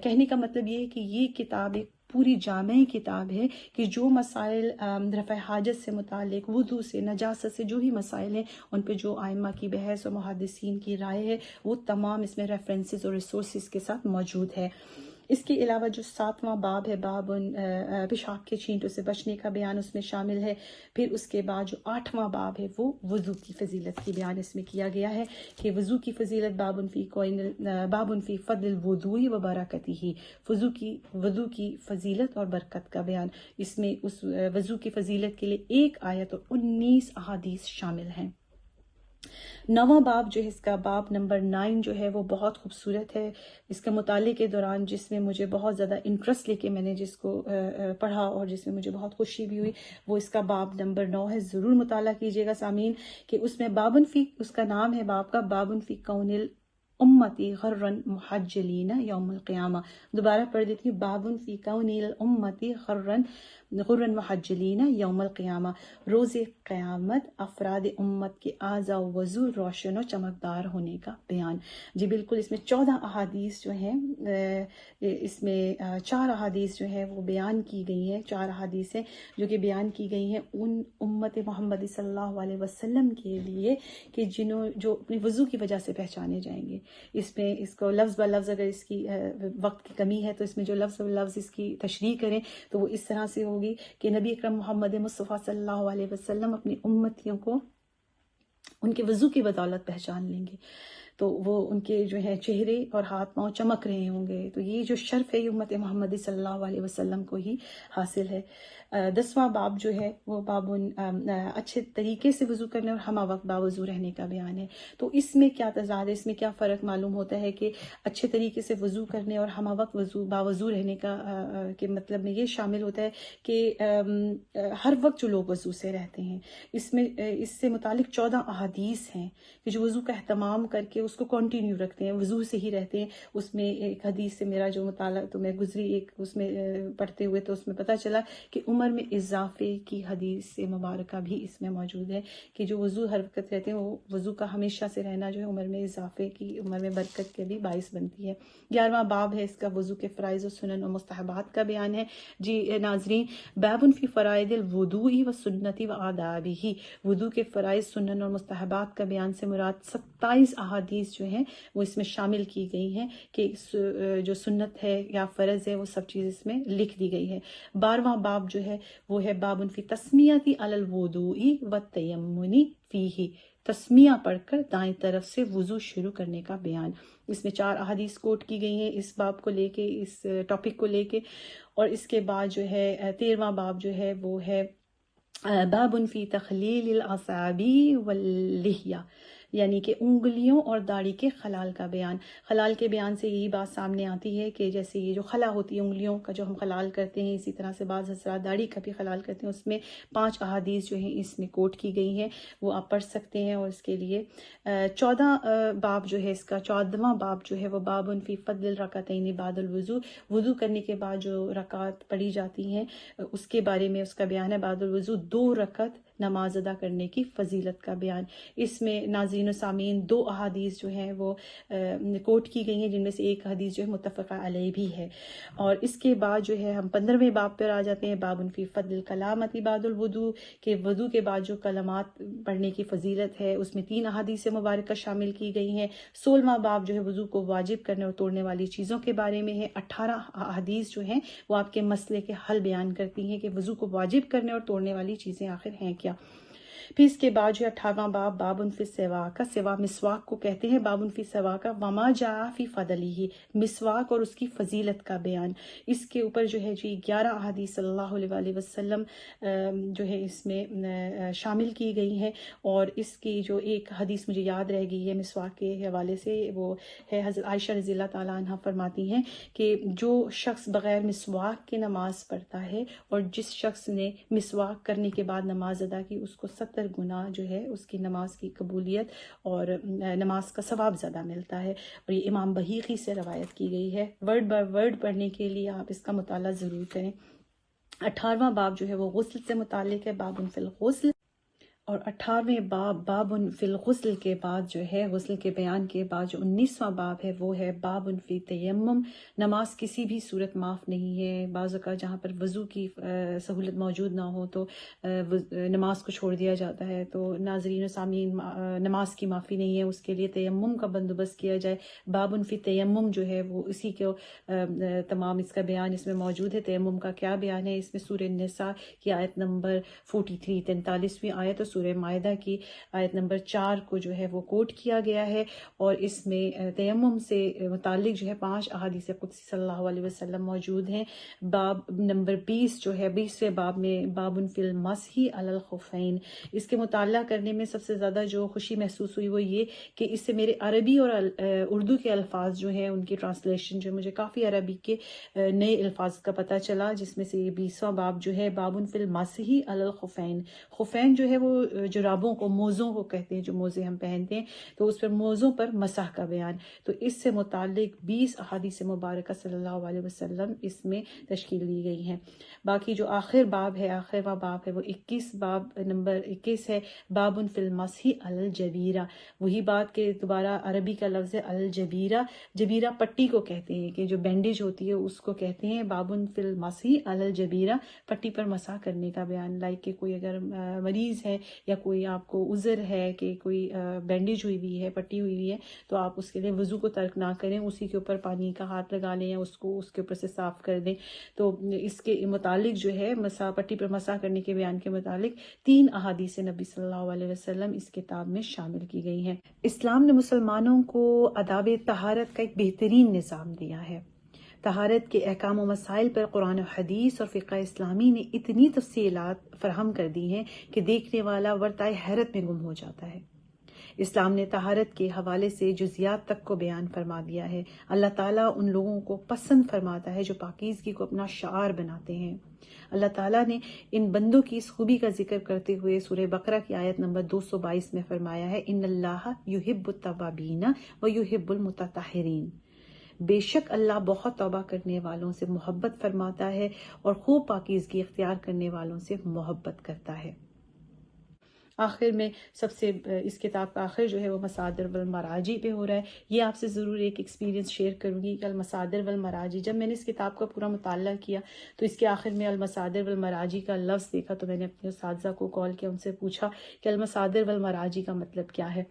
کہنے کا مطلب یہ ہے کہ یہ کتاب ایک پوری جامع کتاب ہے کہ جو مسائل رفع حاجت سے متعلق، وضو سے، نجاست سے جو بھی مسائل ہیں، ان پہ جو ائمہ کی بحث اور محدثین کی رائے ہے، وہ تمام اس میں ریفرنسز اور ریسورسز کے ساتھ موجود ہے۔ اس کے علاوہ جو 7واں باب ہے، باب پیشاب کے چھینٹوں سے بچنے کا بیان اس میں شامل ہے۔ پھر اس کے بعد جو 8واں باب ہے وہ وضو کی فضیلت کی بیان اس میں کیا گیا ہے کہ وضو کی فضیلت، باب فی فضل الوضوء و برکتہ، وضو کی فضیلت اور برکت کا بیان۔ اس میں اس وضو کی فضیلت کے لیے 1 آیت اور 19 احادیث شامل ہیں۔ 9واں باب جو ہے، اس کا باب نمبر 9 جو ہے وہ بہت خوبصورت ہے۔ اس کے مطالعے کے دوران جس میں مجھے بہت زیادہ انٹرسٹ لے کے میں نے جس کو پڑھا اور جس میں مجھے بہت خوشی بھی ہوئی، وہ اس کا باب نمبر 9 ہے۔ ضرور مطالعہ کیجیے گا سامعین، کہ اس میں بابن فی، اس کا نام ہے باب کا، بابن فی کون امتی غرن محجلین یوم القیامہ۔ دوبارہ پڑھ دیتی ہوں، بابن فی کون امتی غرن محجلین یوم القیامہ، روز قیامت افراد امت کے اعضاء و وضو روشن و چمکدار ہونے کا بیان۔ جی بالکل، اس میں 14 احادیث جو ہیں، اس میں 4 احادیث جو ہیں وہ بیان کی گئی ہیں، 4 احادیث ہیں جو کہ بیان کی گئی ہیں ان امت محمد صلی اللہ علیہ وسلم کے لیے کہ جو اپنے وضو کی وجہ سے پہچانے جائیں گے۔ اس میں اس کو لفظ بہ لفظ، اگر اس کی وقت کی کمی ہے تو اس میں جو لفظ بہ لفظ اس کی تشریح کریں تو وہ اس طرح سے ہوگی کہ نبی اکرم محمد مصطفیٰ صلی اللہ علیہ وسلم اپنی امتیوں کو ان کے وضو کی بدولت پہچان لیں گے، تو وہ ان کے جو ہے چہرے اور ہاتھ پاؤں چمک رہے ہوں گے۔ تو یہ جو شرف ہے یہ امت محمد صلی اللہ علیہ وسلم کو ہی حاصل ہے۔ 10واں باب جو ہے وہ باب اچھے طریقے سے وضو کرنے اور ہمہ وقت باوضو رہنے کا بیان ہے۔ تو اس میں کیا تضاد ہے، اس میں کیا فرق معلوم ہوتا ہے کہ اچھے طریقے سے وضو کرنے اور ہمہ وقت باوضو رہنے کا کے مطلب میں یہ شامل ہوتا ہے کہ ہر وقت جو لوگ وضو سے رہتے ہیں، اس میں اس سے متعلق 14 احادیث ہیں کہ جو وضو کا اہتمام کر کے اس کو کنٹینیو رکھتے ہیں، وضو سے ہی رہتے ہیں۔ اس میں ایک حدیث سے میرا جو مطالعہ تو میں گزری، ایک اس میں پڑھتے ہوئے تو اس میں پتہ چلا کہ عمر میں اضافے کی حدیث مبارکہ بھی اس میں موجود ہے کہ جو وضو ہر وقت رہتے ہیں، وہ وضو کا ہمیشہ سے رہنا جو ہے عمر میں اضافے کی، عمر میں برکت کے بھی باعث بنتی ہے۔ 11واں باب ہے اس کا، وضو کے فرائض و سنن و مستحبات کا بیان ہے۔ جی ناظرین، باب فی فرائض الوضوء و سنت و آدابہ، وضو کے فرائض، سنن اور مستحبات کا بیان سے مراد 27 احادیث جو ہیں وہ اس میں شامل کی گئی ہیں کہ جو سنت ہے یا فرض ہے وہ سب چیز اس میں لکھ دی گئی ہے۔ 12واں باب جو ہے وہ ہے باب فی تسمیۃ علی الوضوء والتیمم فیہ، تسمیہ پڑھ کر دائیں طرف سے وضو شروع کرنے کا بیان۔ اس میں 4 احادیث کوٹ کی گئی ہیں اس باب کو لے کے، اس ٹاپک کو لے کے۔ اور اس کے بعد جو ہے 13واں باب جو ہے وہ ہے باب فی تخلیل الاصابع واللحیہ، یعنی کہ انگلیوں اور داڑھی کے خلال کا بیان۔ خلال کے بیان سے یہی بات سامنے آتی ہے کہ جیسے یہ جو خلا ہوتی ہے انگلیوں کا جو ہم خلال کرتے ہیں، اسی طرح سے بعض حضرات داڑھی کا بھی خلال کرتے ہیں۔ اس میں 5 احادیث جو ہیں اس میں کوٹ کی گئی ہیں، وہ آپ پڑھ سکتے ہیں۔ اور اس کے لیے 14 باب جو ہے اس کا 14واں باب جو ہے وہ باب فی فضل الرکعتین بعد الوضو، وضو کرنے کے بعد جو رکعت پڑھی جاتی ہیں اس کے بارے میں اس کا بیان ہے۔ بعد الوضو 2 رکعت نماز ادا کرنے کی فضیلت کا بیان۔ اس میں ناظرین و سامعین 2 احادیث جو ہیں وہ کوٹ کی گئی ہیں، جن میں سے ایک حدیث جو ہے متفق علیہ بھی ہے۔ اور اس کے بعد جو ہے ہم 15ویں باب پر آ جاتے ہیں، باب فی فضل الکلامۃ بعد الوضو، کہ وضو کے بعد جو کلمات پڑھنے کی فضیلت ہے اس میں 3 احادیث مبارکہ شامل کی گئی ہیں۔ 16واں باب جو ہے وضو کو واجب کرنے اور توڑنے والی چیزوں کے بارے میں ہے۔ 18 احادیث جو ہیں وہ آپ کے مسئلے کے حل بیان کرتی ہیں کہ وضو کو واجب کرنے اور توڑنے والی چیزیں آخر ہیں کیا۔ پھر اس کے بعد جو ہے 18واں باب باب فی السواک، سوا مسواک کو کہتے ہیں، باب فی السواک وما جاء فی فضلہ، مسواک اور اس کی فضیلت کا بیان۔ اس کے اوپر جو ہے جی 11 احادیث صلی اللہ علیہ وسلم جو ہے اس میں شامل کی گئی ہیں۔ اور اس کی جو ایک حدیث مجھے یاد رہ گئی ہے مسواک کے حوالے سے، وہ ہے حضرت عائشہ رضی اللہ تعالیٰ عنہ فرماتی ہیں کہ جو شخص بغیر مسواک کے نماز پڑھتا ہے اور جس شخص نے مسواک کرنے کے بعد نماز ادا کی، اس کو 70 77 گنا جو ہے اس کی نماز کی قبولیت اور نماز کا ثواب زیادہ ملتا ہے. اور یہ امام بحیقی سے روایت کی گئی ہے. ورڈ بائی ورڈ پڑھنے کے لیے آپ اس کا مطالعہ ضرور کریں. 18واں باب جو ہے وہ غسل سے متعلق ہے، باب فی الغسل. اور 18ویں باب باب فی الغسل کے بعد جو ہے، غسل کے بیان کے بعد جو 19واں باب ہے وہ ہے باب فی تیمم. نماز کسی بھی صورت معاف نہیں ہے. بعض اوقات جہاں پر وضو کی سہولت موجود نہ ہو تو نماز کو چھوڑ دیا جاتا ہے. تو ناظرین و سامعین، نماز کی معافی نہیں ہے، اس کے لیے تیمم کا بندوبست کیا جائے. باب فی تیمم جو ہے وہ اسی کو تمام اس کا بیان اس میں موجود ہے. تیمم کا کیا بیان ہے اس میں؟ سورہ نساء کی آیت نمبر 43 43ویں آیت اور سورہ مائدہ کی آیت نمبر 4 کو جو ہے وہ کوٹ کیا گیا ہے. اور اس میں تیمم سے متعلق جو ہے 5 احادیث قدسی صلی اللہ علیہ وسلم موجود ہیں. باب نمبر 20 جو ہے 20ویں باب میں باب فی المسح علی الخفین. اس کے مطالعہ کرنے میں سب سے زیادہ جو خوشی محسوس ہوئی وہ یہ کہ اس سے میرے عربی اور اردو کے الفاظ جو ہیں ان کی ٹرانسلیشن جو مجھے کافی عربی کے نئے الفاظ کا پتہ چلا، جس میں سے یہ 20واں باب جو ہے باب فی المسح علی الخفین. خفین جو ہے وہ جرابوں کو، موزوں کو کہتے ہیں، جو موزے ہم پہنتے ہیں، تو اس پر موزوں پر مسح کا بیان. تو اس سے متعلق 20 احادیث مبارکہ صلی اللہ علیہ وسلم اس میں تشکیل دی گئی ہیں. باقی جو آخر باب ہے، آخرواں باب ہے، وہ 21 باب نمبر 21 ہے باب فی المسح علی الجبیرہ. وہی بات کہ دوبارہ عربی کا لفظ ہے الجبیرہ. جبیرہ پٹی کو کہتے ہیں کہ جو بینڈیج ہوتی ہے اس کو کہتے ہیں. باب فی المسح علی الجبیرہ، پٹی پر مسح کرنے کا بیان. لائک کہ کوئی اگر مریض ہے یا کوئی آپ کو عذر ہے کہ کوئی بینڈیج ہوئی ہوئی ہے، پٹی ہوئی ہوئی ہے، تو آپ اس کے لیے وضو کو ترک نہ کریں، اسی کے اوپر پانی کا ہاتھ لگا لیں یا اس کو اس کے اوپر سے صاف کر دیں. تو اس کے متعلق جو ہے پٹی پر مسح کرنے کے بیان کے متعلق 3 احادیث نبی صلی اللہ علیہ وسلم اس کتاب میں شامل کی گئی ہیں. اسلام نے مسلمانوں کو آداب طہارت کا ایک بہترین نظام دیا ہے. طہارت کے احکام و مسائل پر قرآن و حدیث اور فقہ اسلامی نے اتنی تفصیلات فراہم کر دی ہیں کہ دیکھنے والا ورطۂ حیرت میں گم ہو جاتا ہے. اسلام نے طہارت کے حوالے سے جزیات تک کو بیان فرما دیا ہے. اللہ تعالیٰ ان لوگوں کو پسند فرماتا ہے جو پاکیزگی کو اپنا شعار بناتے ہیں. اللہ تعالیٰ نے ان بندوں کی اس خوبی کا ذکر کرتے ہوئے سورہ بقرہ کی آیت نمبر 222 میں فرمایا ہے ان اللہ یحب التوابین و یحب المتطہرین. بے شک اللہ بہت توبہ کرنے والوں سے محبت فرماتا ہے اور خوب پاکیزگی اختیار کرنے والوں سے محبت کرتا ہے. آخر میں سب سے اس کتاب کا آخر جو ہے وہ مصادر والمراجع پہ ہو رہا ہے. یہ آپ سے ضرور ایک ایکسپیرینس شیئر کروں گی کہ المصادر والمراجع، جب میں نے اس کتاب کا پورا مطالعہ کیا تو اس کے آخر میں المصادر والمراجع کا لفظ دیکھا تو میں نے اپنے اساتذہ کو کال کیا، ان سے پوچھا کہ المصادر والمراجع کا مطلب کیا ہے.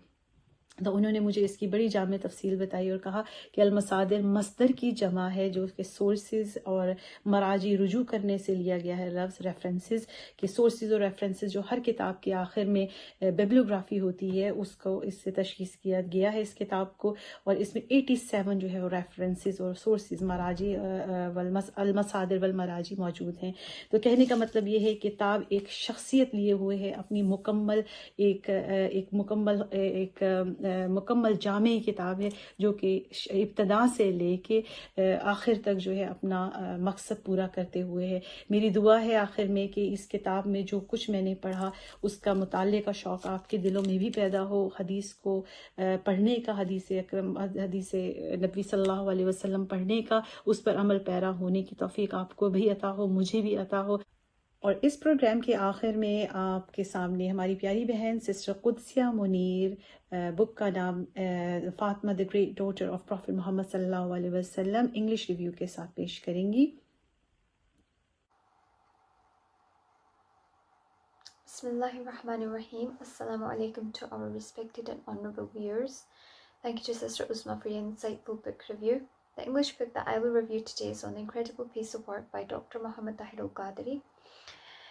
تو انہوں نے مجھے اس کی بڑی جامع تفصیل بتائی اور کہا کہ المصادر مصدر کی جمع ہے جو کہ سورسز اور مراجع رجوع کرنے سے لیا گیا ہے لفظ. ریفرنسز کہ سورسز اور ریفرنسز جو ہر کتاب کے آخر میں بیبلیوگرافی ہوتی ہے اس کو اس سے تشخیص کیا گیا ہے اس کتاب کو. اور اس میں 87 جو ہے وہ ریفرنسز اور سورسز مراجع المصادر والمراجع موجود ہیں. تو کہنے کا مطلب یہ ہے کتاب ایک شخصیت لیے ہوئے ہے، اپنی مکمل مکمل جامع کتاب ہے جو کہ ابتدا سے لے کے آخر تک جو ہے اپنا مقصد پورا کرتے ہوئے ہے. میری دعا ہے آخر میں کہ اس کتاب میں جو کچھ میں نے پڑھا اس کا مطالعے کا شوق آپ کے دلوں میں بھی پیدا ہو، حدیث کو پڑھنے کا، حدیث نبی صلی اللہ علیہ وسلم پڑھنے کا، اس پر عمل پیرا ہونے کی توفیق آپ کو بھی عطا ہو، مجھے بھی عطا ہو. اور اس پروگرام کے آخر میں آپ کے سامنے ہماری پیاری بہن سسٹر قدسیہ منیر بک کا نام Fatima the great daughter of prophet Muhammad صلی اللہ علیہ وسلم انگلش ریویو کے ساتھ پیش کریں گی. Bismillahirrahmanirrahim. Assalamu alaikum to our respected and honorable viewers. Thank you to Sister Usma for your insightful book review. The English book that I will review today is an incredible piece of work by Dr. Muhammad Tahir al-Qadiri.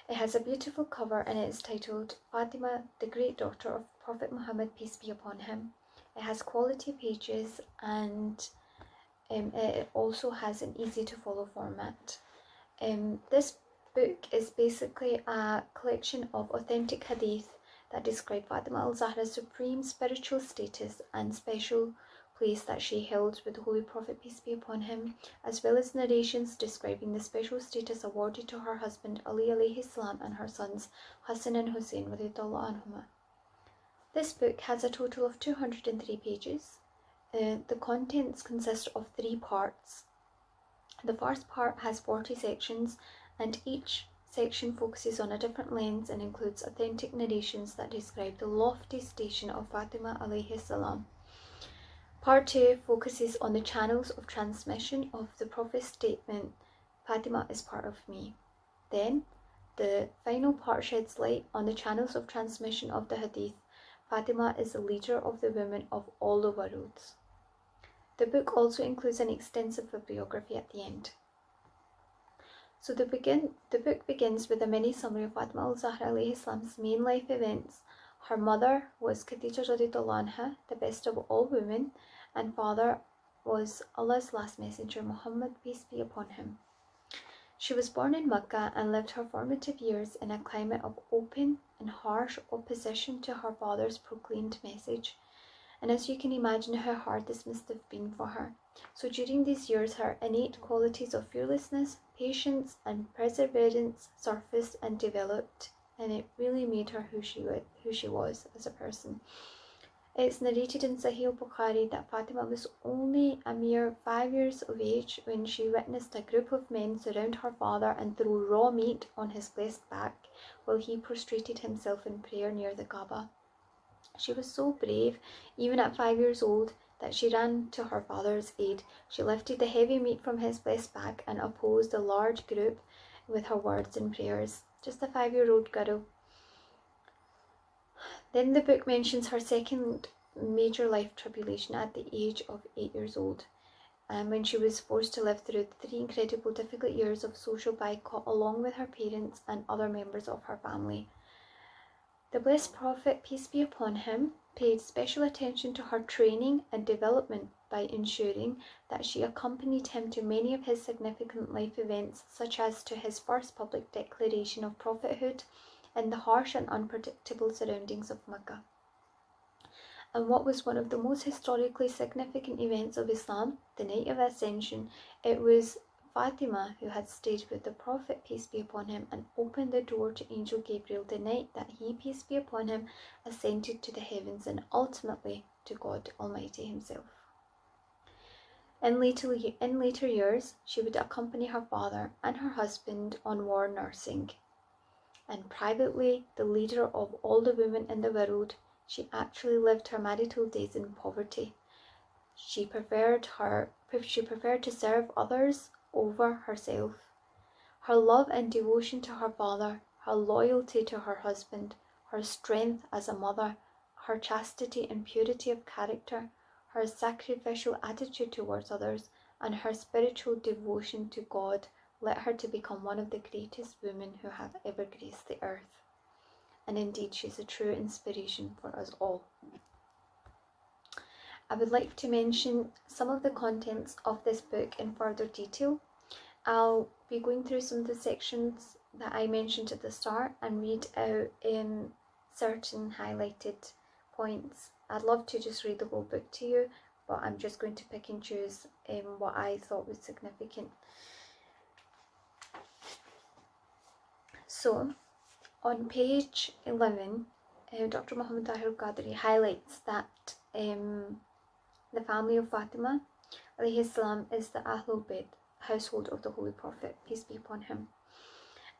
It has a beautiful cover and it is titled Fatima, the Great Daughter of Prophet Muhammad, peace be upon him. It has quality pages and it also has an easy to follow format. This book is basically a collection of authentic hadith that describe Fatima Al-Zahra's supreme spiritual status and special place that she held with the Holy Prophet, peace be upon him, as well as narrations describing the special status awarded to her husband Ali alayhi salam and her sons Hassan and Hussein radiyallahu anhuma. This book has a total of 203 pages. The contents consist of 3 parts. The first part has 40 sections, and each section focuses on a different lens and includes authentic narrations that describe the lofty station of Fatima alayhi salam. Part 2 focuses on the channels of transmission of the Prophet's statement, Fatima is part of me. Then, the final part sheds light on the channels of transmission of the hadith, Fatima is the leader of the women of all the worlds. The book also includes an extensive bibliography at the end. So the book begins with a mini summary of Fatima Al-Zahra alayhi salam's main life events. Her mother was Khadija radiyallahu anha, the best of all women, and father was Allah's last messenger, Muhammad, peace be upon him. She was born in Mecca and lived her formative years in a climate of open and harsh opposition to her father's proclaimed message. And as you can imagine how hard this must have been for her. So during these years, her innate qualities of fearlessness, patience, and perseverance surfaced and developed, and it really made her who she was as a person. It's narrated in Sahih Bukhari that Fatima was only a mere 5 years of age when she witnessed a group of men surround her father and throw raw meat on his blessed back while he prostrated himself in prayer near the Kaaba. She was so brave, even at 5 years old, that she ran to her father's aid. She lifted the heavy meat from his blessed back and opposed a large group with her words and prayers. Just a 5-year-old girl. Then the book mentions her second major life tribulation at the age of 8 years old, when she was forced to live through 3 incredible difficult years of social boycott along with her parents and other members of her family. The blessed Prophet, peace be upon him, paid special attention to her training and development by ensuring that she accompanied him to many of his significant life events, such as to his first public declaration of prophethood in the harsh and unpredictable surroundings of Mecca. And what was one of the most historically significant events of Islam, the night of Ascension, it was Fatima who had stayed with the Prophet, peace be upon him, and opened the door to Angel Gabriel the night that he, peace be upon him, ascended to the heavens and ultimately to God Almighty himself. In later years, she would accompany her father and her husband on war nursing. And privately, the leader of all the women in the world, she actually lived her marital days in poverty. She preferred to serve others over herself. Her love and devotion to her father, her loyalty to her husband, her strength as a mother, her chastity and purity of character, her sacrificial attitude towards others, and her spiritual devotion to God led her to become one of the greatest women who have ever graced the earth. And indeed, she's a true inspiration for us all. I would like to mention some of the contents of this book in further detail. I'll be going through some of the sections that I mentioned at the start and read out certain highlighted points. I'd love to just read the whole book to you, but I'm just going to pick and choose what I thought was significant. So, on page 11, Dr. Muhammad Tahir Qadri highlights that the family of Fatima alayhi salam is the Ahlul Bayt, household of the Holy Prophet, peace be upon him.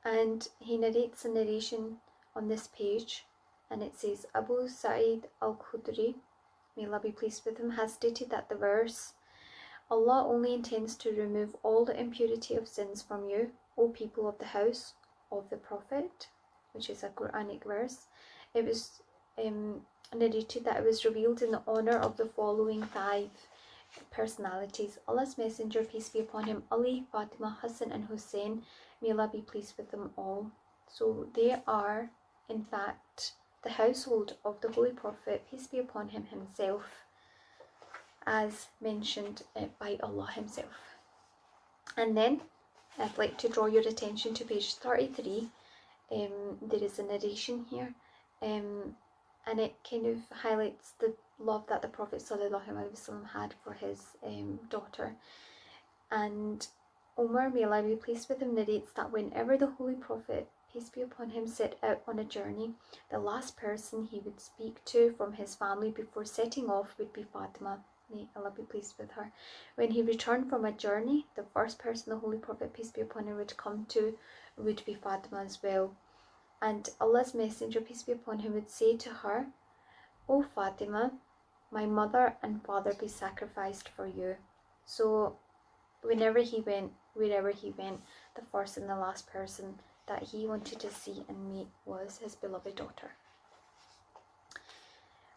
And he narrates a narration on this page, and it says, Abu Sa'id al-Khudri, may Allah be pleased with him, has stated that the verse, Allah only intends to remove all the impurity of sins from you, O people of the house of the Prophet, which is a Quranic verse. It was narrated that it was revealed in the honor of the following 5 personalities: Allah's Messenger, peace be upon him, Ali, Fatima, Hassan and Hussein, may Allah be pleased with them all. So they are, in fact, the household of the Holy Prophet, peace be upon him himself, as mentioned by Allah himself. And then I'd like to draw your attention to page 33. There is a narration here, and it kind of highlights love that the Prophet ﷺ had for his daughter. And Umar, may Allah be pleased with him, narrates that whenever the Holy Prophet, peace be upon him, set out on a journey, the last person he would speak to from his family before setting off would be Fatima. May Allah be pleased with her. When he returned from a journey, the first person the Holy Prophet, peace be upon him, would come to would be Fatima as well. And Allah's Messenger, peace be upon him, would say to her, "O Fatima, my mother and father be sacrificed for you." So whenever he went, wherever he went, the first and the last person that he wanted to see and meet was his beloved daughter.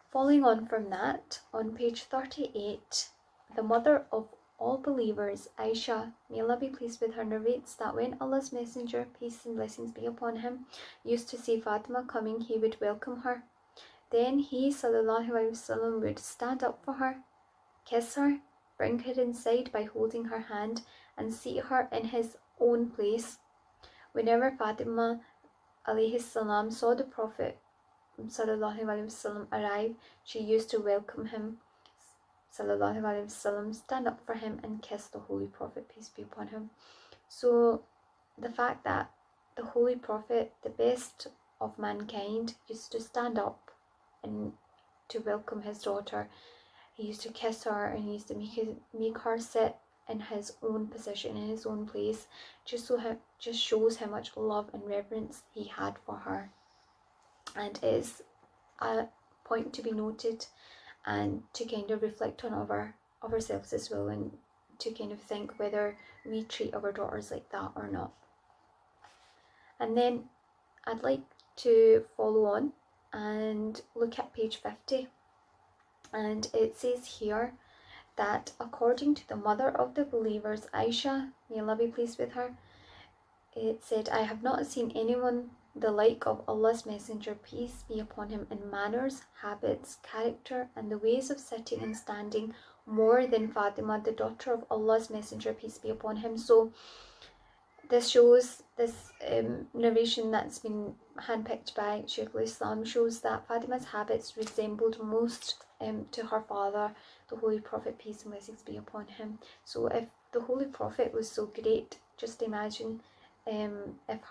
Following on from that, on page 38, the mother of all believers, Aisha, may Allah be pleased with her, narrates that when Allah's Messenger, peace and blessings be upon him, used to see Fatima coming, he would welcome her. Then he, sallallahu alaihi wasallam, would stand up for her, kiss her, bring her inside by holding her hand, and seat her in his own place. Whenever Fatima alayhi salam saw the Prophet sallallahu alaihi wasallam arrive, she used to welcome him, sallallahu alaihi wasallam, stand up for him, and kiss the Holy Prophet, peace be upon him. So the fact that the Holy Prophet, the best of mankind, used to stand up and to welcome his daughter, he used to kiss her, and he used to make her sit in his own position, in his own place, just shows how much love and reverence he had for her. And it is a point to be noted, and to kind of reflect on ourselves as well, and to kind of think whether we treat our daughters like that or not. And then I'd like to follow on and look at page 50. And it says here that according to the mother of the believers, Aisha, may Allah be pleased with her, it said, "I have not seen anyone the like of Allah's Messenger, peace be upon him, in manners, habits, character, and the ways of sitting and standing more than Fatima, the daughter of Allah's Messenger, peace be upon him." So this shows, this narration that's been handpicked by Shaykh al-Islam shows that Fatima's habits resembled most to her father, the Holy Prophet, peace and blessings be upon him. So if the Holy Prophet was so great, just imagine if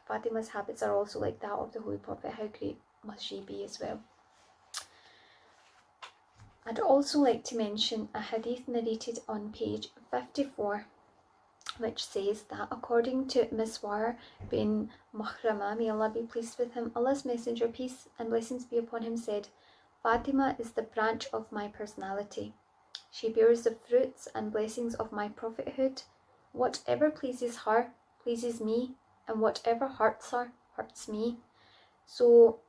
Fatima's habits are also like that of the Holy Prophet, how great must she be as well. I'd also like to mention a hadith narrated on page 54, which says that according to Miswar bin Makhrama, may Allah be pleased with him, Allah's Messenger, peace and blessings be upon him, said, "Fatima is the branch of my personality. She bears the fruits and blessings of my prophethood. Whatever pleases her pleases me, and whatever hurts her hurts me." So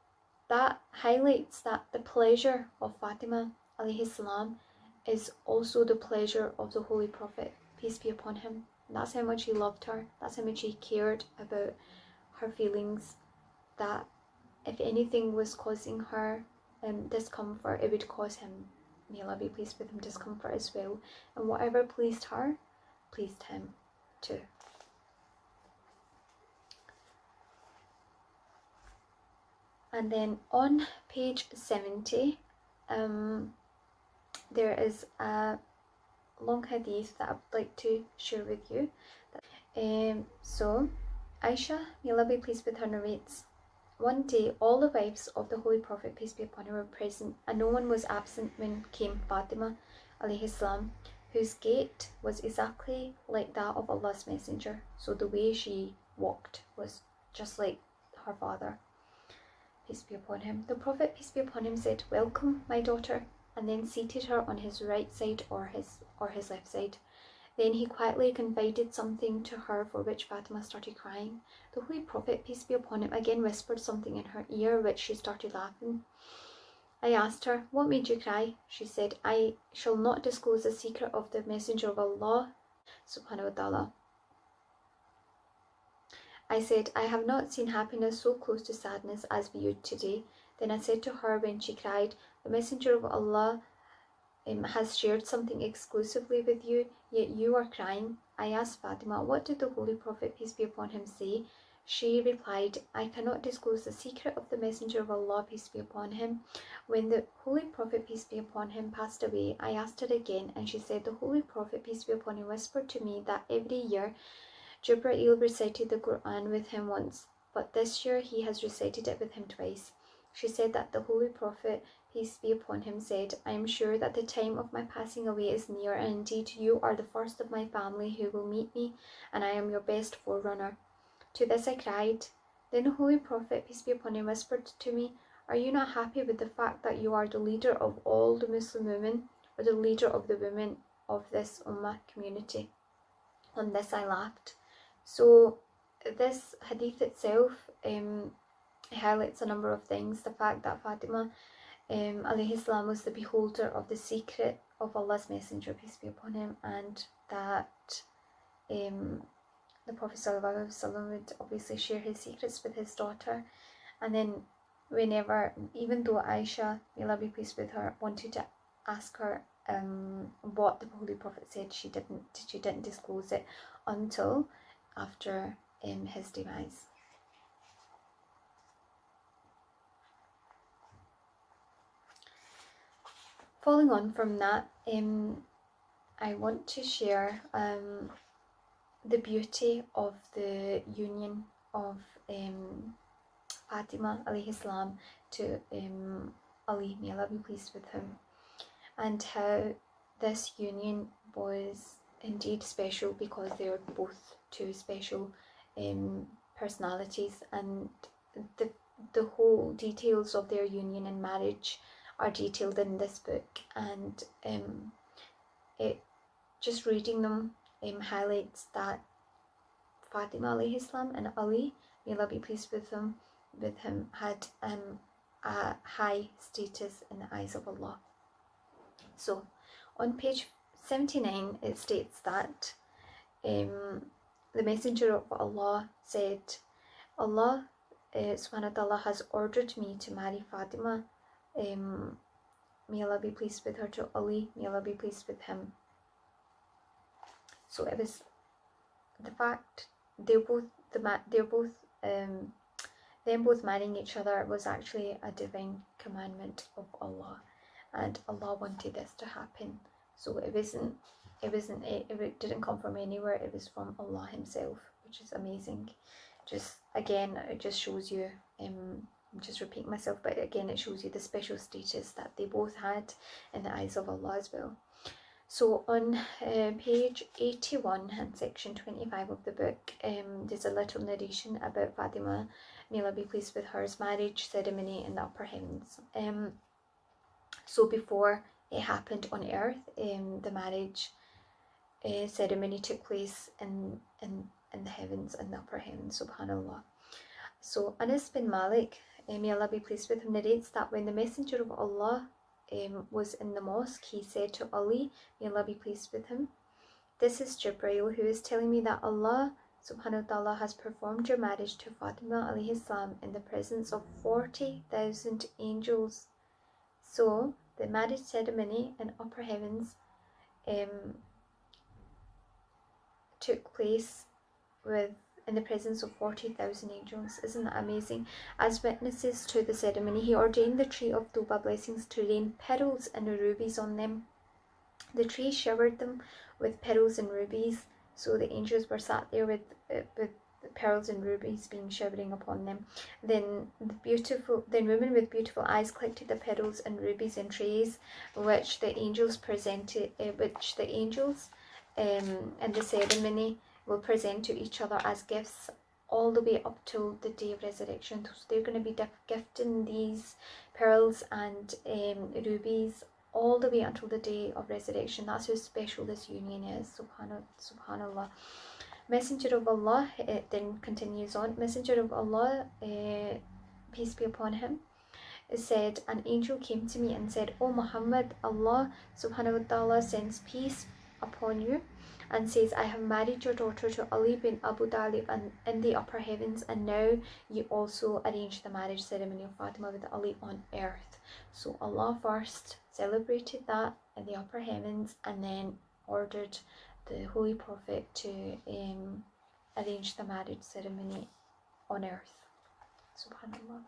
that highlights that the pleasure of Fatima alayhi salam is also the pleasure of the Holy Prophet, peace be upon him. That's how much he loved her, that's how much he cared about her feelings, that if anything was causing her discomfort, it would cause him, may Allah be pleased with him, discomfort as well. And whatever pleased her, pleased him too. And then on page 70, there is a long hadith that I would like to share with you. So Aisha, may Allah be pleased with her, narrates, "One day all the wives of the Holy Prophet, peace be upon him, were present, and no one was absent when came Fatima alayhi salam, whose gait was exactly like that of Allah's Messenger." So the way she walked was just like her father, peace be upon him. The Prophet, peace be upon him, said, "Welcome, my daughter," and then seated her on his right side or his left side. Then he quietly confided something to her, for which Fatima started crying. The Holy Prophet, peace be upon him, again whispered something in her ear, which she started laughing. I asked her, "What made you cry?" She said, "I shall not disclose the secret of the Messenger of Allah subhanahu wa ta'ala." I said, "I have not seen happiness so close to sadness as viewed today." Then I said to her when she cried, "The Messenger of Allah has shared something exclusively with you, yet you are crying." I asked Fatima, "What did the Holy Prophet, peace be upon him, say?" She replied, I cannot disclose the secret of the Messenger of Allah, peace be upon him. When the Holy Prophet, peace be upon him, passed away, I asked her again, and she said, the Holy Prophet, peace be upon him, whispered to me that every year Jibreel recited the Quran with him once, but this year he has recited it with him twice. She said that the Holy Prophet, peace be upon him, said, I am sure that the time of my passing away is near, and indeed you are the first of my family who will meet me, and I am your best forerunner. To this I cried. Then the Holy Prophet, peace be upon him, whispered to me, are you not happy with the fact that you are the leader of all the Muslim women, or the leader of the women of this Ummah community? On this I laughed. So this hadith itself highlights a number of things. The fact that Fatima alayhi salam was the beholder of the secret of Allah's Messenger, peace be upon him, and that the Prophet ﷺ would obviously share his secrets with his daughter. And then whenever, even though Aisha, may Allah be pleased with her, wanted to ask her what the Holy Prophet said, she didn't disclose it until after his demise. Following on from that, I want to share the beauty of the union of Fatima alayhi salam to Ali, may Allah be pleased with him, and how this union was indeed special because they are both two special personalities, and the whole details of their union and marriage are detailed in this book, and it just reading them highlights that Fatima alayhi salam and Ali, may Allah be pleased with him, had a high status in the eyes of Allah. So on page 79 it states that the Messenger of Allah said, Allah subhanahu wa ta'ala has ordered me to marry Fatima, may Allah be pleased with her, to Ali, may Allah be pleased with him. So it was the fact them both marrying each other was actually a divine commandment of Allah, and Allah wanted this to happen. So it didn't come from anywhere, it was from Allah himself, which is amazing. Just again, it just shows you, I'm just repeating myself, but again it shows you the special status that they both had in the eyes of Allah as well. So on page 81 and section 25 of the book, there's a little narration about Fatima, may Allah be pleased with her's marriage ceremony in the upper heavens. So before it happened on earth, the marriage ceremony took place in the heavens, in the upper heavens, subhanallah. So Anas bin Malik, may Allah be pleased with him, narrates that when the Messenger of Allah was in the mosque, he said to Ali, may Allah be pleased with him, this is Jibreel, who is telling me that Allah subhanahu wa ta'ala has performed your marriage to Fatima alayhi salam in the presence of 40,000 angels. So the marriage ceremony in upper heavens took place in the presence of 40,000 angels. Isn't that amazing? As witnesses to the ceremony, he ordained the tree of Tuba blessings to rain pearls and rubies on them. The tree showered them with pearls and rubies, so the angels were sat there with pearls and rubies being showering upon them. Then women with beautiful eyes collected the pearls and rubies in trays, which the angels presented, in the ceremony will present to each other as gifts all the way up till the day of resurrection. So they're going to be gifting these pearls and rubies all the way until the day of resurrection. That's how special this union is. Subhanallah. Messenger of Allah, it then continues on. Messenger of Allah, peace be upon him, said, an angel came to me and said, O Muhammad, Allah subhanahu wa ta'ala sends peace upon you and says, I have married your daughter to Ali bin Abu Talib in the upper heavens, and now you also arrange the marriage ceremony of Fatima with Ali on earth. So Allah first celebrated that in the upper heavens and then ordered the Holy Prophet to arrange the marriage ceremony on earth. Subhanallah.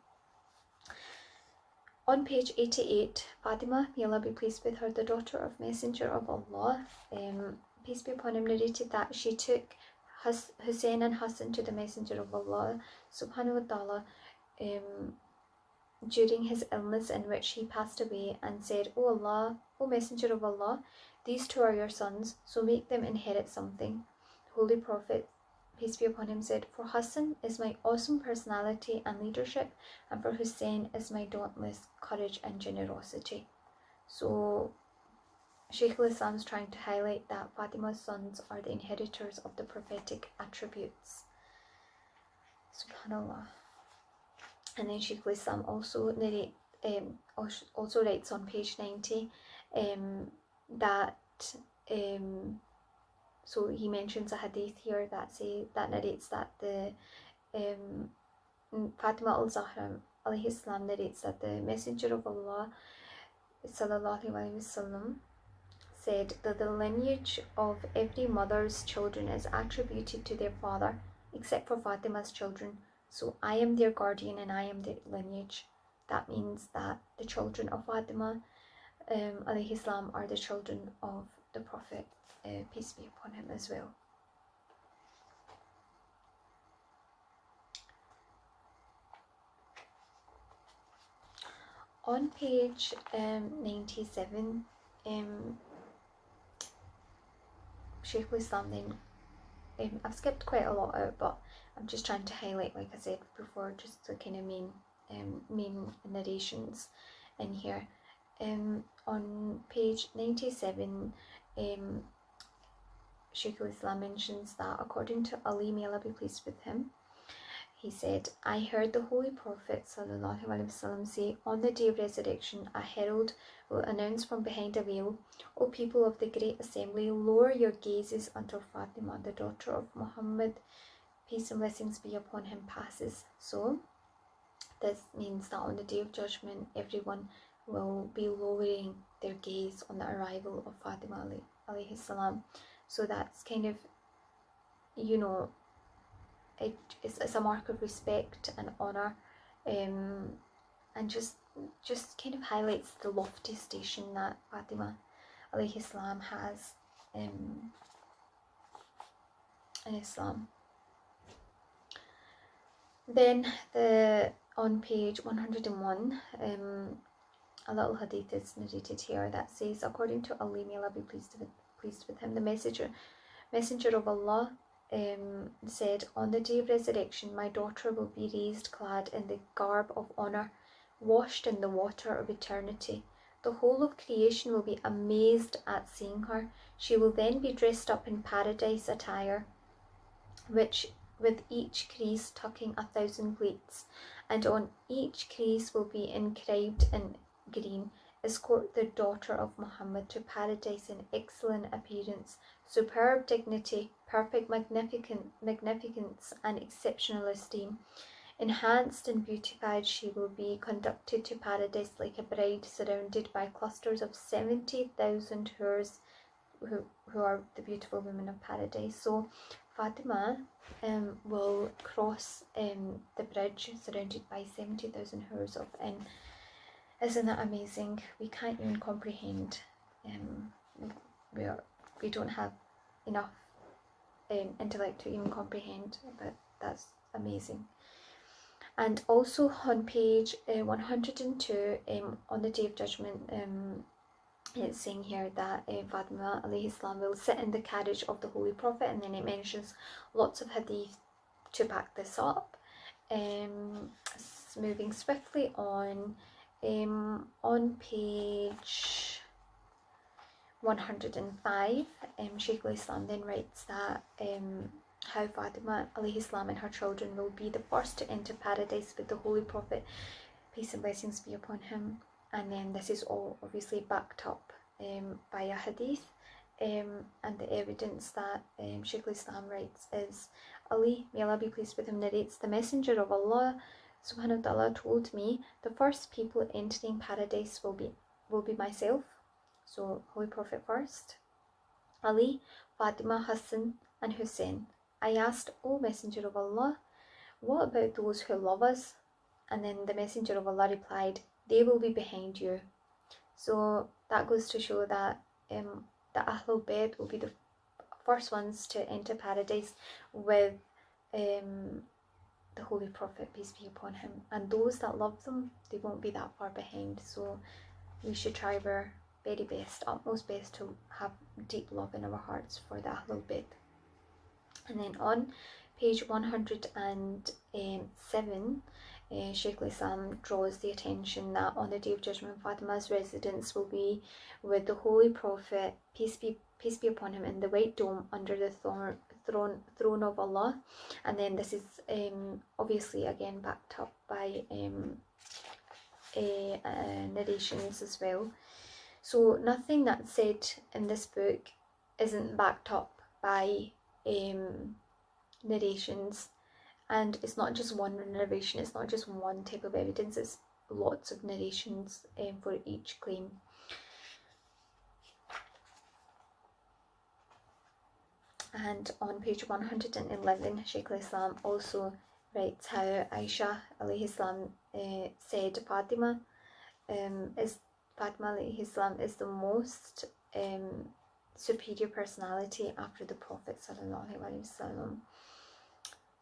On page 88, Fatima, may Allah be pleased with her, the daughter of Messenger of Allah, peace be upon him, narrated that she took Hussein and Hassan to the Messenger of Allah subhanahu wa ta'ala during his illness, in which he passed away, and said, O Allah, O Messenger of Allah, these two are your sons, so make them inherit something. The Holy Prophet, peace be upon him, said, for Hassan is my awesome personality and leadership, and for Hussein is my dauntless courage and generosity. So Shaykh al-Islam is trying to highlight that Fatima's sons are the inheritors of the prophetic attributes. Subhanallah. And then Shaykh al-Islam also writes on page 90 that so he mentions a hadith here that narrates that the Fatima Al-Zahra alayhi salam narrates that the Messenger of Allah sallallahu alaihi wasallam said that the lineage of every mother's children is attributed to their father except for Fatima's children. So I am their guardian and I am their lineage. That means that the children of Fatima alayhi salam are the children of the Prophet, peace be upon him, as well. On page 97, Shaykh al-Islam then, I've skipped quite a lot out, but I'm just trying to highlight, like I said before, just the kind of main narrations in here. On page 97, Shaykh al-Islam mentions that according to Ali, may Allah be pleased with him, he said, I heard the Holy Prophet ﷺ say, on the day of resurrection, a herald will announce from behind a veil, O people of the great assembly, lower your gazes until Fatima, the daughter of Muhammad, peace and blessings be upon him, passes. So this means that on the day of judgment, everyone will be lowering their gaze on the arrival of Fatima alayhi salam. So that's kind of, you know, it's a mark of respect and honour, and just kind of highlights the lofty station that Fatima alayhi salam has in Islam. Then on page 101, a little hadith is narrated here that says, according to Ali, may Allah be pleased with him, the messenger of Allah said, on the day of resurrection, my daughter will be raised clad in the garb of honour, washed in the water of eternity. The whole of creation will be amazed at seeing her. She will then be dressed up in paradise attire, which with each crease tucking 1,000 plates, and on each crease will be inscribed in green, escort the daughter of Muhammad to paradise in excellent appearance, superb dignity, perfect magnificence, and exceptional esteem. Enhanced and beautified, she will be conducted to paradise like a bride, surrounded by clusters of 70,000 hurs, who are the beautiful women of paradise. So Fatima will cross the bridge surrounded by 70,000 hurs of, and isn't that amazing? We can't even comprehend. We don't have enough intellect to even comprehend, but that's amazing. And also on page 102, on the day of judgment, it's saying here that Fatima alayhi salam will sit in the carriage of the Holy Prophet, and then it mentions lots of hadith to back this up. Moving swiftly on page 105, Shaykh al-Islam then writes that how Fatima alayhi salam and her children will be the first to enter paradise with the Holy Prophet, peace and blessings be upon him. And then this is all obviously backed up by a hadith, and the evidence that Shaykh al-Islam writes is, Ali, may Allah be pleased with him, narrates, the Messenger of Allah subhanahu wa ta'ala told me, the first people entering paradise will be myself, so Holy Prophet first, Ali, Fatima, Hassan and Hussein. I asked, O Messenger of Allah, what about those who love us? And then the Messenger of Allah replied, they will be behind you. So that goes to show that the Ahlul Bayt will be the first ones to enter paradise with the Holy Prophet, peace be upon him, and those that love them, they won't be that far behind. So we should try our very best, utmost best, to have deep love in our hearts for the Ahlul Bayt. And then on page 107, Shaykh al-Islam draws the attention that on the Day of Judgment, Fatima's residence will be with the Holy Prophet, peace be upon him, in the White Dome under the throne of Allah. And then this is obviously again backed up by narrations as well. So nothing that's said in this book isn't backed up by narrations, and it's not just one narration, it's not just one type of evidence, it's lots of narrations for each claim. And on page 111, Shaykh al-Islam also writes how Aisha alayhi salam said Fatima alayhi salam is the most superior personality after the Prophet sallallahu alaihi wasallam.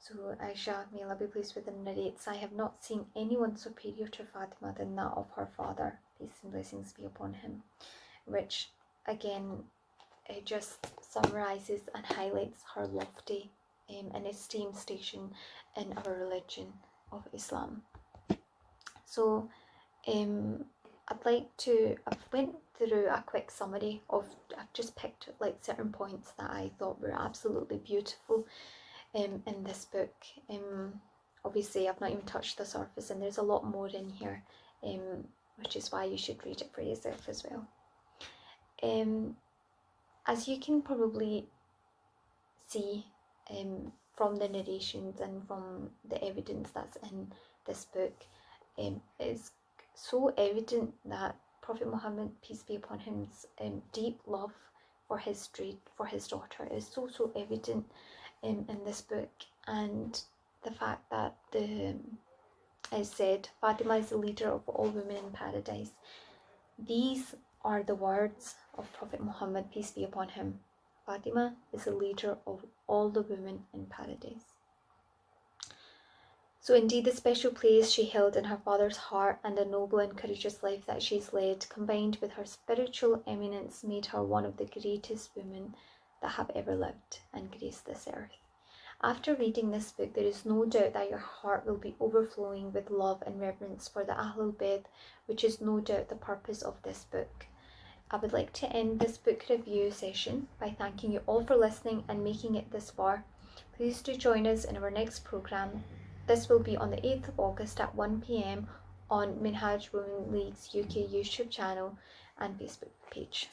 So Aisha, may Allah be pleased with him, narrates, I have not seen anyone superior to Fatima than that of her father, peace and blessings be upon him, which again it just summarizes and highlights her lofty and esteemed station in our religion of Islam. So I've went through a quick summary of, I've just picked like certain points that I thought were absolutely beautiful in this book. Obviously I've not even touched the surface, and there's a lot more in here, which is why you should read it for yourself as well. As you can probably see from the narrations and from the evidence that's in this book, it's so evident that Prophet Muhammad, peace be upon him's deep love for his daughter is so evident in this book. And the fact that as said, Fatima is the leader of all women in paradise. These are the words of Prophet Muhammad, peace be upon him. Fatima is the leader of all the women in paradise. So indeed the special place she held in her father's heart and the noble and courageous life that she's led, combined with her spiritual eminence, made her one of the greatest women that have ever lived and graced this earth. After reading this book, there is no doubt that your heart will be overflowing with love and reverence for the Ahlul Bayt, which is no doubt the purpose of this book. I would like to end this book review session by thanking you all for listening and making it this far. Please do join us in our next programme. This will be on the 8th of August at 1 PM on Minhaj Women League's UK YouTube channel and Facebook page.